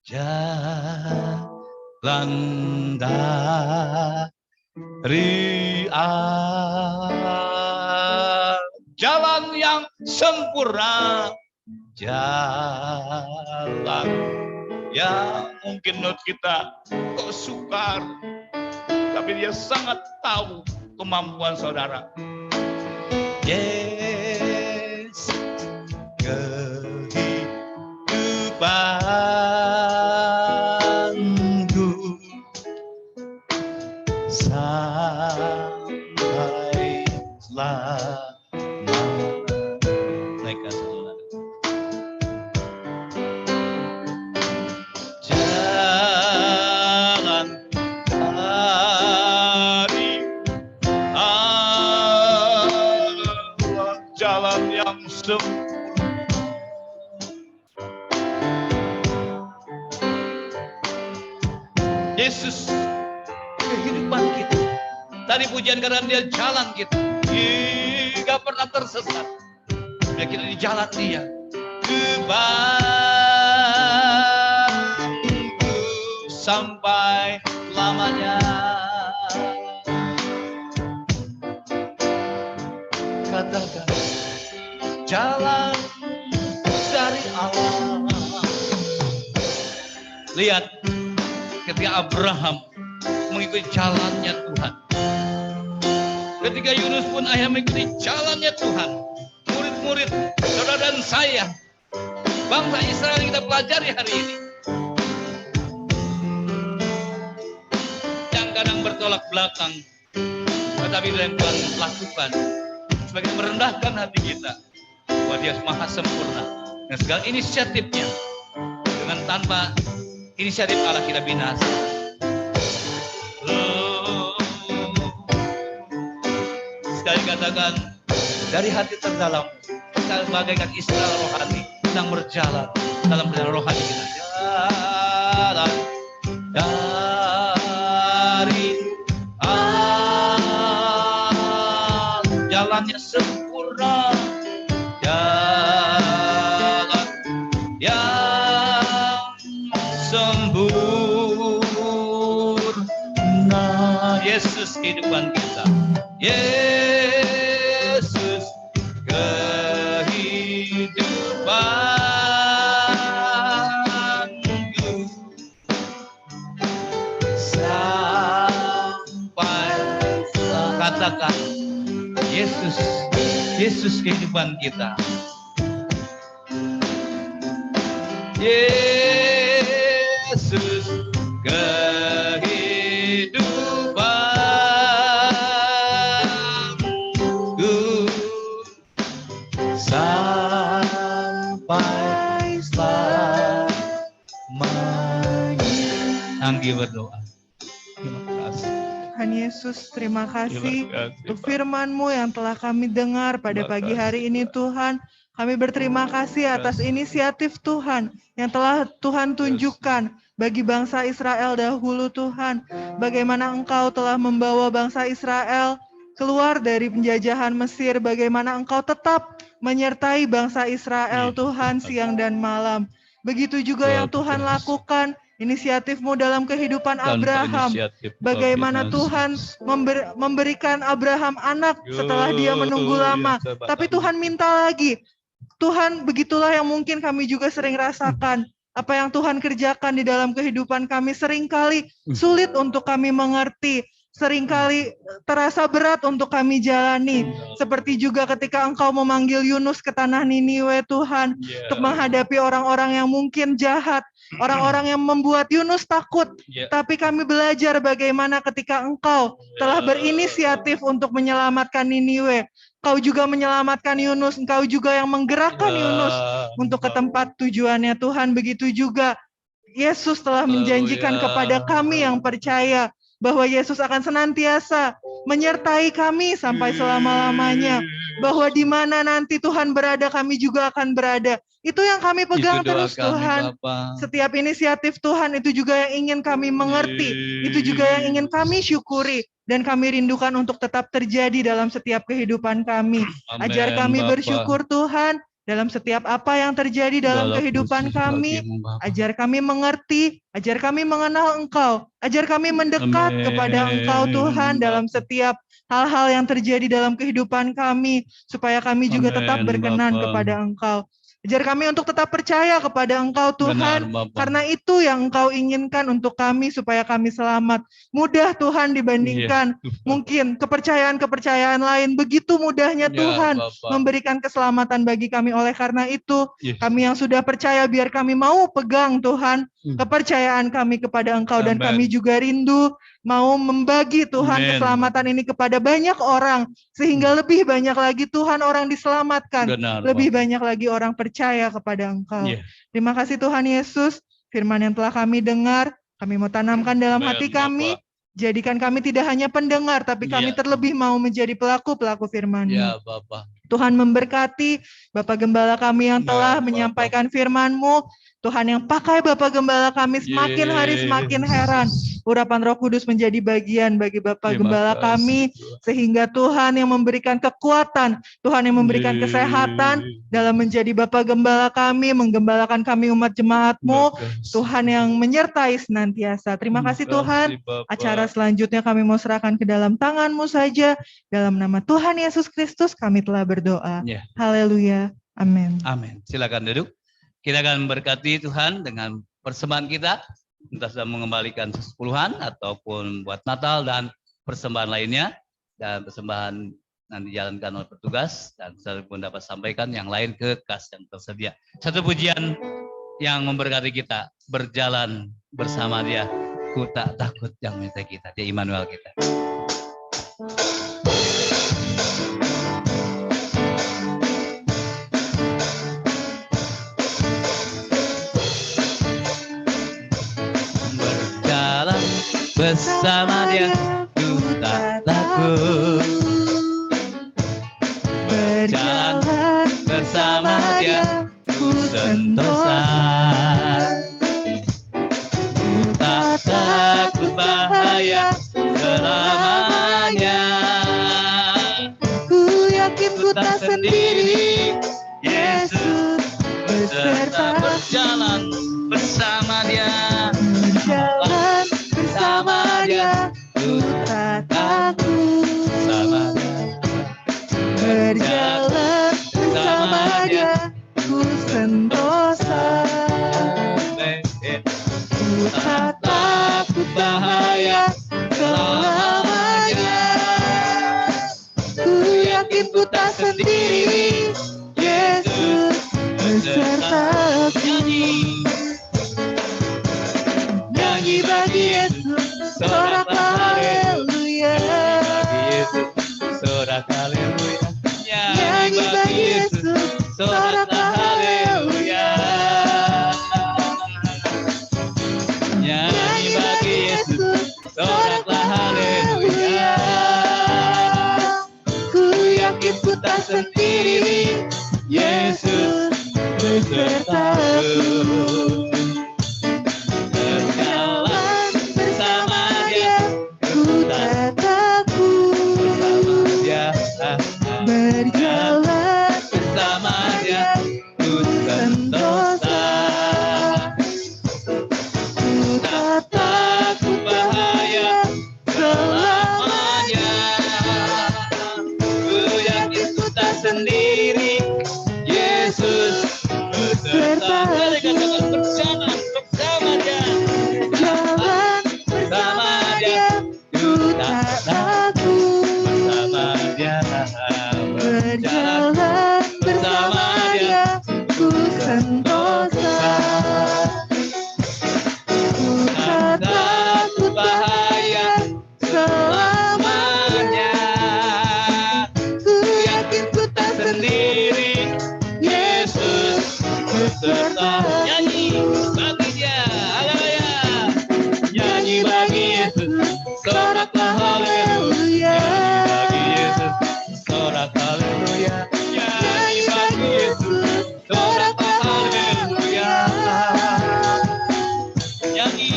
Jalan dari Allah. Jalan yang sempurna. Jalan yang mungkin menurut kita kok sukar. Tapi dia sangat tahu kemampuan saudara. Yes, kehidupanku sampai selamanya. Naikkan saudara. Jalan dari Allah, jalan yang sempurna. Yesus kehidupan kita. Tadi pujian karena dia jalan kita. Tidak pernah tersesat. Ya kita di jalan dia. Kebantu sampai lamanya. Katakan jalan dari Allah. Lihat ketika Abraham mengikuti jalannya Tuhan. Ketika Yunus pun akhirnya mengikuti jalannya Tuhan. Murid-murid, saudara dan saya bangsa Israel yang kita pelajari hari ini. Yang kadang bertolak belakang, tetapi yang Tuhan lakukan sebagai merendahkan hati kita bahwa Dia maha sempurna dan segala inisiatifnya. Dengan tanpa inisiatif Allah kita binasa. Sekali katakan, dari hati terdalam kita bagaikan Israel rohani sedang berjalan dalam perjalanan rohani kita. Jalan dari Allah, jalannya sempurna, jalan yang sempurna. Yesus kehidupan kita, Yesus kehidupanku sampai katakan Yesus, Yesus kehidupan kita, Yesus kehidupanku sampai selamanya. Anggi berdoa. Terima kasih. Tuhan Yesus, terima kasih Terima kasih, untuk Pak. firman-Mu yang telah kami dengar pada Terima pagi kasih, hari ini, Pak. Tuhan. Kami berterima kasih atas inisiatif Tuhan yang telah Tuhan tunjukkan bagi bangsa Israel dahulu, Tuhan. Bagaimana Engkau telah membawa bangsa Israel keluar dari penjajahan Mesir, bagaimana Engkau tetap menyertai bangsa Israel, Iya, Tuhan, Tuhan. siang dan malam. Begitu juga Luar yang Tuhan biasa. lakukan, inisiatif-Mu dalam kehidupan Tanpa Abraham. inisiatif, Bagaimana luar Tuhan biasa. memberikan Abraham anak setelah dia menunggu lama. Yo, ya, Tapi Tuhan minta lagi. Tuhan, begitulah yang mungkin kami juga sering rasakan. Apa yang Tuhan kerjakan di dalam kehidupan kami seringkali sulit untuk kami mengerti. Seringkali terasa berat untuk kami jalani. Seperti juga ketika Engkau memanggil Yunus ke tanah Niniwe, Tuhan. Ya, Untuk menghadapi orang-orang yang mungkin jahat. Orang-orang yang membuat Yunus takut. ya. Tapi kami belajar bagaimana ketika Engkau telah berinisiatif untuk menyelamatkan Niniwe. Engkau juga menyelamatkan Yunus, Engkau juga yang menggerakkan Yunus untuk ke tempat tujuannya, Tuhan. Begitu juga Yesus telah menjanjikan kepada kami yang percaya bahwa Yesus akan senantiasa menyertai kami sampai selama-lamanya. Bahwa di mana nanti Tuhan berada, kami juga akan berada. Itu yang kami pegang Itu doa terus, kami, Tuhan. Bapa. Setiap inisiatif Tuhan itu juga yang ingin kami mengerti. Itu juga yang ingin kami syukuri. Dan kami rindukan untuk tetap terjadi dalam setiap kehidupan kami. Amin, Ajar kami Bapa. bersyukur, Tuhan, dalam setiap apa yang terjadi dalam kehidupan kami. Ajar kami mengerti, ajar kami mengenal Engkau, ajar kami mendekat Amin. kepada Engkau, Tuhan, dalam setiap hal-hal yang terjadi dalam kehidupan kami, supaya kami juga tetap Amin, berkenan Bapa. kepada Engkau. Ajar kami untuk tetap percaya kepada Engkau, Tuhan, Benar, Bapa. karena itu yang Engkau inginkan untuk kami, supaya kami selamat. Mudah, Tuhan, dibandingkan mungkin kepercayaan-kepercayaan lain. Begitu mudahnya Ya, Tuhan Bapa. memberikan keselamatan bagi kami. Oleh karena itu, Yes. kami yang sudah percaya, biar kami mau pegang, Tuhan, kepercayaan kami kepada Engkau. Dan Amen. kami juga rindu mau membagi, Tuhan, Amen. keselamatan ini kepada banyak orang. Sehingga lebih banyak lagi, Tuhan, orang diselamatkan. Benar, Lebih Bapa. banyak lagi orang percaya kepada Engkau. Ya. Terima kasih, Tuhan Yesus. Firman yang telah kami dengar, kami mau tanamkan dalam Amen, hati Bapa. kami. Jadikan kami tidak hanya pendengar, tapi kami Ya. terlebih mau menjadi pelaku-pelaku firman-Mu. Ya, Bapa. Tuhan memberkati Bapak Gembala kami yang telah Bapa. menyampaikan firman-Mu. Tuhan yang pakai Bapak Gembala kami semakin hari semakin heran. Urapan Roh Kudus menjadi bagian bagi Bapak Terima Gembala kasih, kami. Tuhan. Sehingga Tuhan yang memberikan kekuatan, Tuhan yang memberikan kesehatan dalam menjadi Bapak Gembala kami, menggembalakan kami umat jemaat-Mu. Tuhan yang menyertai senantiasa. Terima kasih, Tuhan. Acara selanjutnya kami mau serahkan ke dalam tangan-Mu saja. Dalam nama Tuhan Yesus Kristus kami telah berdoa. Ya. Haleluya. Amin. Amin. Silakan duduk. Kita akan berkati Tuhan dengan persembahan kita. Entah sudah mengembalikan sesepuluhan ataupun buat Natal dan persembahan lainnya. Dan persembahan nanti dijalankan oleh petugas dan saya pun dapat sampaikan yang lain ke kas yang tersedia. Satu pujian yang memberkati kita, berjalan bersama Dia, ku tak takut yang menyertai kita, Dia Immanuel kita. Berjalan bersama Dia, ku tak takut. Berjalan bersama Dia, ku sentosa. Ku tak takut bahaya selamanya. Ku yakin ku tak sendiri, Yesus beserta berjalan bersama Dia. berjalan bersama Dia, ku tak takut. Bersama Dia. Berjalan bersama Dia, ku sentosa. Ku tak takut bahaya selamanya. Ku yakin ku tak sendiri, Yesus besertaku. Nyanyi bagi Yesus, soraklah haleluya. Sorak haleluya. Nyanyi bagi Yesus, soraklah haleluya. Nyanyi bagi Yesus, soraklah haleluya. Ku yakin ku tak sendiri, Yesus besertaku. Berjalan bersama Dia, ku tak takut. Dia, Berjalan bersama Dia, ku sentosa. ku tak takut bahaya selamanya. Ku yakin ku tak sendiri, Yesus beserta. Mari katakan berjalan bersama Dia. Jalan bersama Dia, ku tak takut. Bersama Dia, Berjalan bersama Dia, ku sentosa. Ku tak takut bahaya selamanya. Ku yakin ku tak sendiri, Yesus beserta. Nyanyi bagi Dia, haleluya. Nyanyi bagi Yesus, soraklah haleluya. Bagi Yesus, sorak haleluya. Nyanyi bagi Yesus, soraklah haleluya. Nyanyi,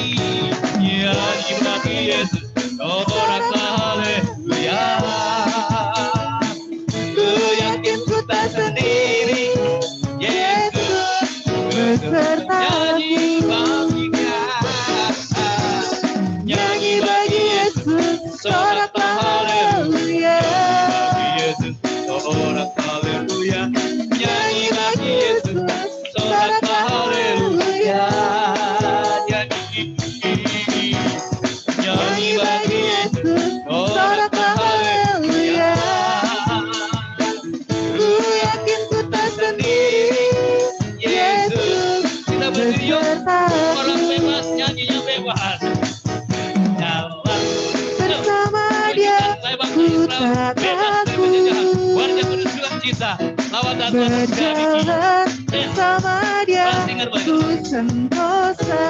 nyanyi bagi Yesus, soraklah haleluya. Ku yakin ku tak sendiri, Yesus beserta. nyanyi bagi Dia. Nyanyi bagi Yesus, soraklah haleluya. Bagi Yesus, sorak haleluya. Nyanyi bagi Yesus, soraklah haleluya. Nyanyi bagi Yesus, soraklah haleluya. Ku yakin ku tak sendiri, Yesus Kita berdiri yuk. besertaku. Orang bebas, nyanyinya bebas. Jalan Bersama Dia, ku tak takut. Warga kudus sukacita, lawan dan lawan dari Berjalan bersama Dia, ku sentosa.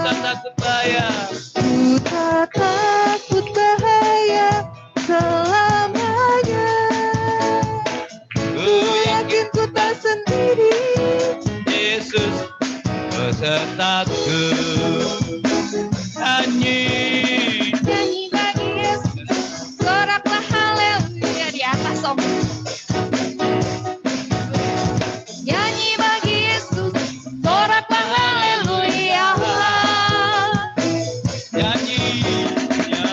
tak takut bahaya. Ku tak takut bahaya selamanya. Ku yakin ku tak sendiri, Yesus besertaku. Nyanyi. Nyanyi bagi Yesus, soraklah haleluya di atas om. Nyanyi bagi Yesus, soraklah haleluya. Nyanyi.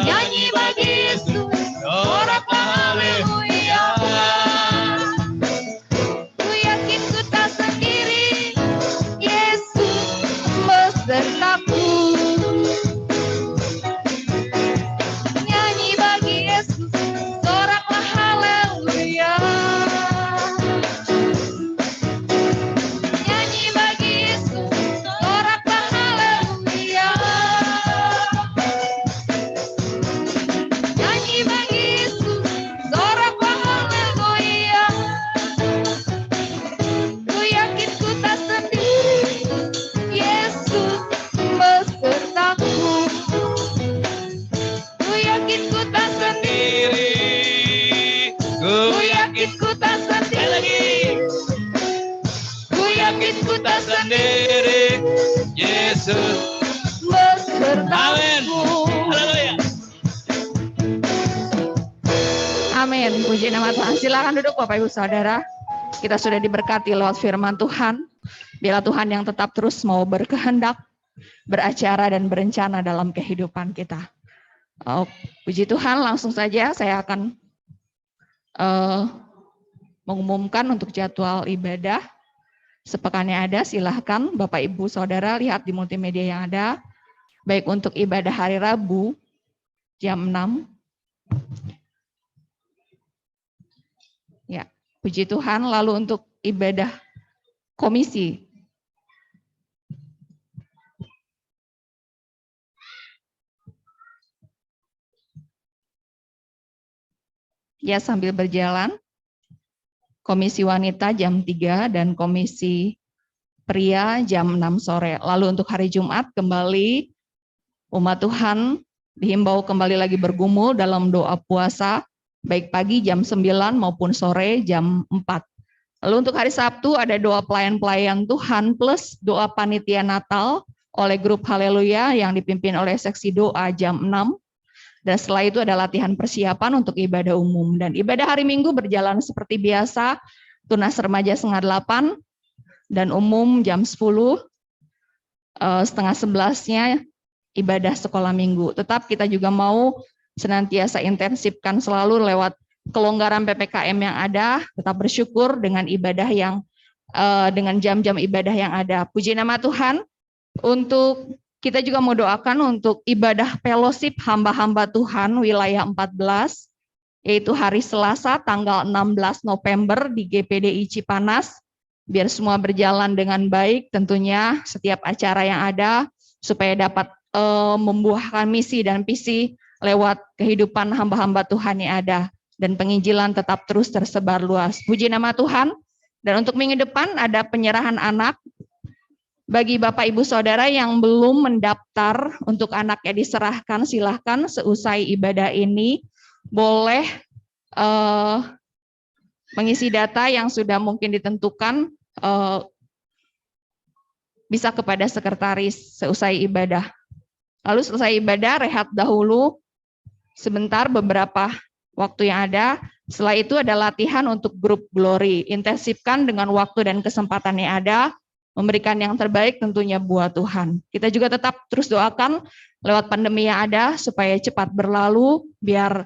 Nyanyi bagi Yesus, soraklah haleluya. Ku yakin ku tak sendiri, Yesus besertaku. ku tak sendiri, Yesus. Amin. Haleluya. Amin. Puji nama Tuhan. Silakan duduk Bapak Ibu Saudara. Kita sudah diberkati lewat firman Tuhan. Biarlah Tuhan yang tetap terus mau berkehendak, beracara dan berencana dalam kehidupan kita. Oh, puji Tuhan, langsung saja saya akan mengumumkan untuk jadwal ibadah. Sepekannya ada, silahkan Bapak Ibu Saudara lihat di multimedia yang ada. Baik untuk ibadah hari Rabu jam 6. Ya, puji Tuhan. Lalu untuk ibadah komisi. Ya, sambil berjalan. Komisi wanita jam 3 dan komisi pria jam 6 sore. Lalu untuk hari Jumat kembali umat Tuhan dihimbau kembali lagi bergumul dalam doa puasa, baik pagi jam 9 maupun sore jam 4. Lalu untuk hari Sabtu ada doa pelayan-pelayan Tuhan plus doa panitia Natal oleh grup Haleluya yang dipimpin oleh seksi doa jam 6. Dan setelah itu ada latihan persiapan untuk ibadah umum. Dan ibadah hari Minggu berjalan seperti biasa, tunas remaja setengah 8 dan umum jam 10, setengah 11-nya ibadah sekolah minggu. Tetap kita juga mau senantiasa intensifkan selalu lewat kelonggaran PPKM yang ada, tetap bersyukur dengan ibadah yang dengan jam-jam ibadah yang ada. Puji nama Tuhan. Untuk kita juga mau doakan untuk ibadah fellowship hamba-hamba Tuhan wilayah 14, yaitu hari Selasa tanggal 16 November di GPDI Cipanas. Biar semua berjalan dengan baik, tentunya setiap acara yang ada supaya dapat membuahkan misi dan visi lewat kehidupan hamba-hamba Tuhan yang ada. Dan penginjilan tetap terus tersebar luas. Puji nama Tuhan. Dan untuk minggu depan ada penyerahan anak. Bagi Bapak Ibu Saudara yang belum mendaftar untuk anaknya diserahkan, silahkan seusai ibadah ini boleh mengisi data yang sudah mungkin ditentukan, bisa kepada sekretaris seusai ibadah. Lalu selesai ibadah, rehat dahulu sebentar beberapa waktu yang ada. Setelah itu ada latihan untuk grup glory. Intensifkan dengan waktu dan kesempatan yang ada, memberikan yang terbaik tentunya buat Tuhan. Kita juga tetap terus doakan lewat pandemi yang ada supaya cepat berlalu, biar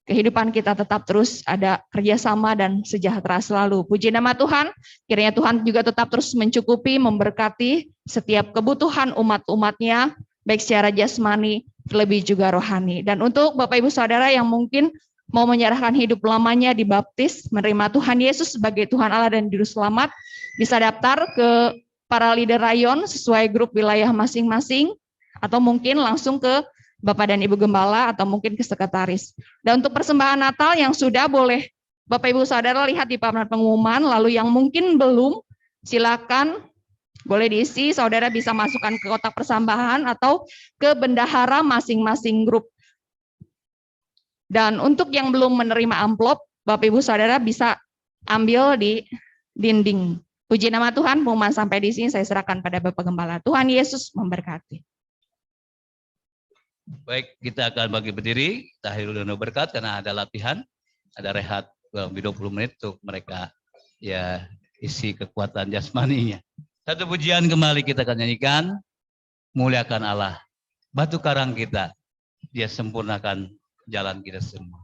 kehidupan kita tetap terus ada kerjasama dan sejahtera selalu. Puji nama Tuhan, kiranya Tuhan juga tetap terus mencukupi, memberkati setiap kebutuhan umat-umatnya, baik secara jasmani, terlebih juga rohani. Dan untuk Bapak Ibu Saudara yang mungkin mau menyerahkan hidup lamanya dibaptis, menerima Tuhan Yesus sebagai Tuhan Allah dan Juru Selamat, bisa daftar ke para leader rayon sesuai grup wilayah masing-masing, atau mungkin langsung ke Bapak dan Ibu Gembala, atau mungkin ke sekretaris. Dan untuk persembahan Natal yang sudah boleh Bapak Ibu Saudara lihat di papan pengumuman, lalu yang mungkin belum, silakan boleh diisi, saudara bisa masukkan ke kotak persembahan atau ke bendahara masing-masing grup. Dan untuk yang belum menerima amplop, Bapak Ibu Saudara bisa ambil di dinding. Puji nama Tuhan, pengumuman sampai di sini saya serahkan pada Bapak Gembala. Tuhan Yesus memberkati. Baik, kita akan bagi berdiri, tahilul dan berkat karena ada latihan, ada rehat lebih 20 menit untuk mereka ya isi kekuatan jasmaninya. Satu pujian kembali kita akan nyanyikan, muliakan Allah. Batu karang kita, dia sempurnakan jalan kita semua.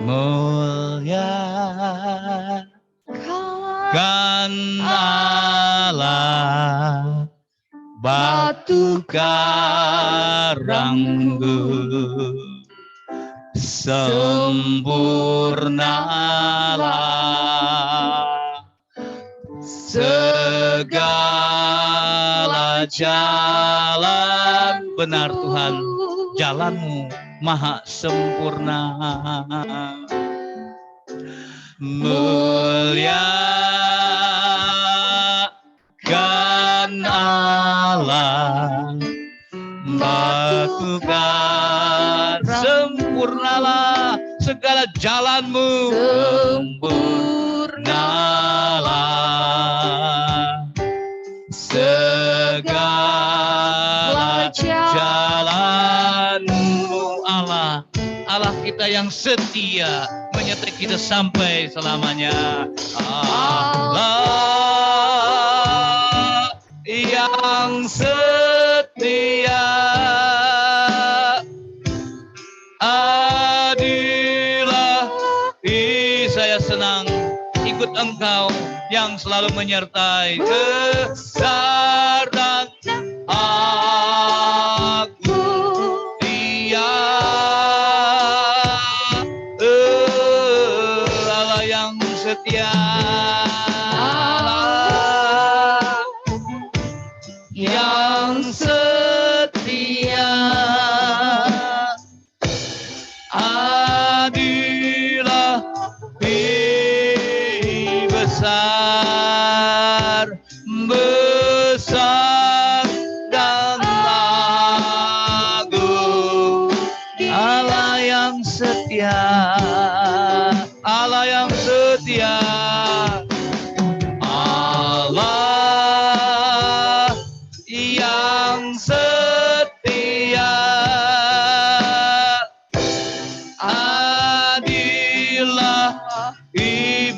Muliakan Allah, batu karangku, sempurnalah segala jalan. Benar Tuhan, jalanmu maha sempurna. Muliakan Allah, batu karang sempurnalah segala jalanmu, sempurnalah segala jalanmu. Allah, Allah kita yang setia menyertai kita sampai selamanya. Allah yang setia, adilah. Saya senang ikut Engkau yang selalu menyertai, besar dan agung Dia, Allah yang setia, Allah yang setia, adilah, besar, besar dan agung. Allah yang setia, Allah yang setia, Allah yang setia, adilah,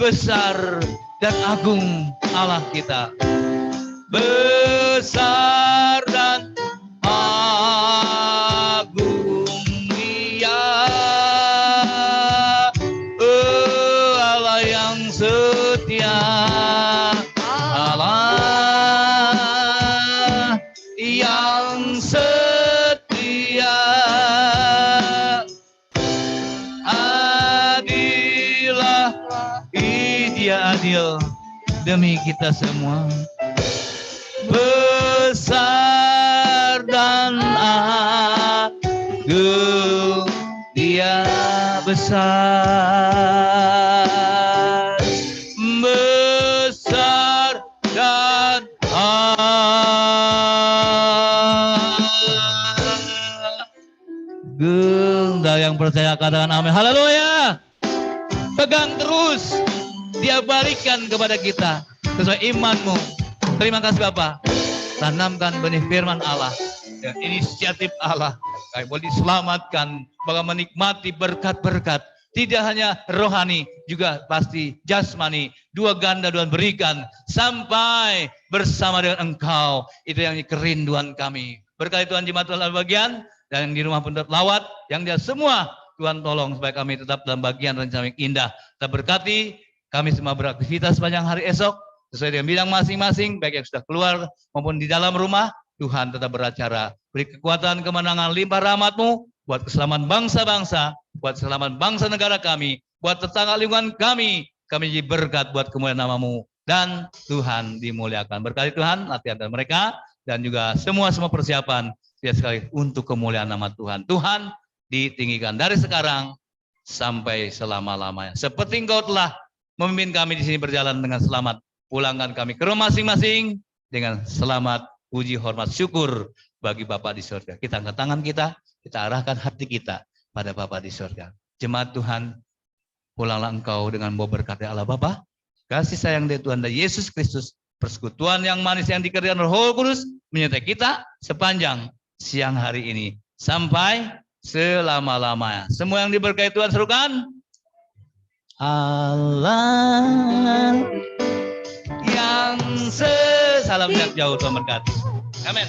besar dan agung Allah kita, besar dan agung Dia, Allah yang setia, Allah yang setia, adilah, Dia adil demi kita semua, besar dan agung Dia, besar, besar dan agung. Dan yang percaya katakan amin, haleluya. Pegang terus, Dia balikan kepada kita sesuai imanmu. Terima kasih Bapak. Tanamkan benih firman Allah dan inisiatif Allah. Kami boleh diselamatkan, bahkan menikmati berkat-berkat. Tidak hanya rohani, juga pasti jasmani. Dua ganda Tuhan berikan sampai bersama dengan Engkau. Itu yang kerinduan kami. Berkati Tuhan jemaat Tuhan bagian dan yang di rumah pun lawat, yang dia semua Tuhan tolong supaya kami tetap dalam bagian rencana yang indah. Kita berkati kami semua beraktivitas sepanjang hari esok sesuai dengan bidang masing-masing, baik yang sudah keluar maupun di dalam rumah. Tuhan tetap beracara. Beri kekuatan, kemenangan, limpah rahmat-Mu buat keselamatan bangsa-bangsa, buat keselamatan bangsa negara kami, buat tetangga lingkungan kami. Kami jadi berkat buat kemuliaan nama-Mu dan Tuhan dimuliakan. Berkati Tuhan latihan dan mereka dan juga semua persiapan ya sekali untuk kemuliaan nama Tuhan. Tuhan ditinggikan dari sekarang sampai selama-lamanya. Seperti Engkau telah memimpin kami di sini berjalan dengan selamat. Pulangkan kami ke rumah masing-masing dengan selamat, puji, hormat, syukur bagi Bapa di surga. Kita angkat tangan kita arahkan hati kita pada Bapa di surga. Jemaat Tuhan, pulanglah engkau dengan bawa berkat Allah Bapa, kasih sayang dari Tuhan dan Yesus Kristus, persekutuan yang manis yang dikerjakan Roh Kudus menyertai kita sepanjang siang hari ini sampai selama-lamanya. Semua yang diberkati Tuhan serukan Allah yang salam jarak jauh, Tuhan berkati. Amin.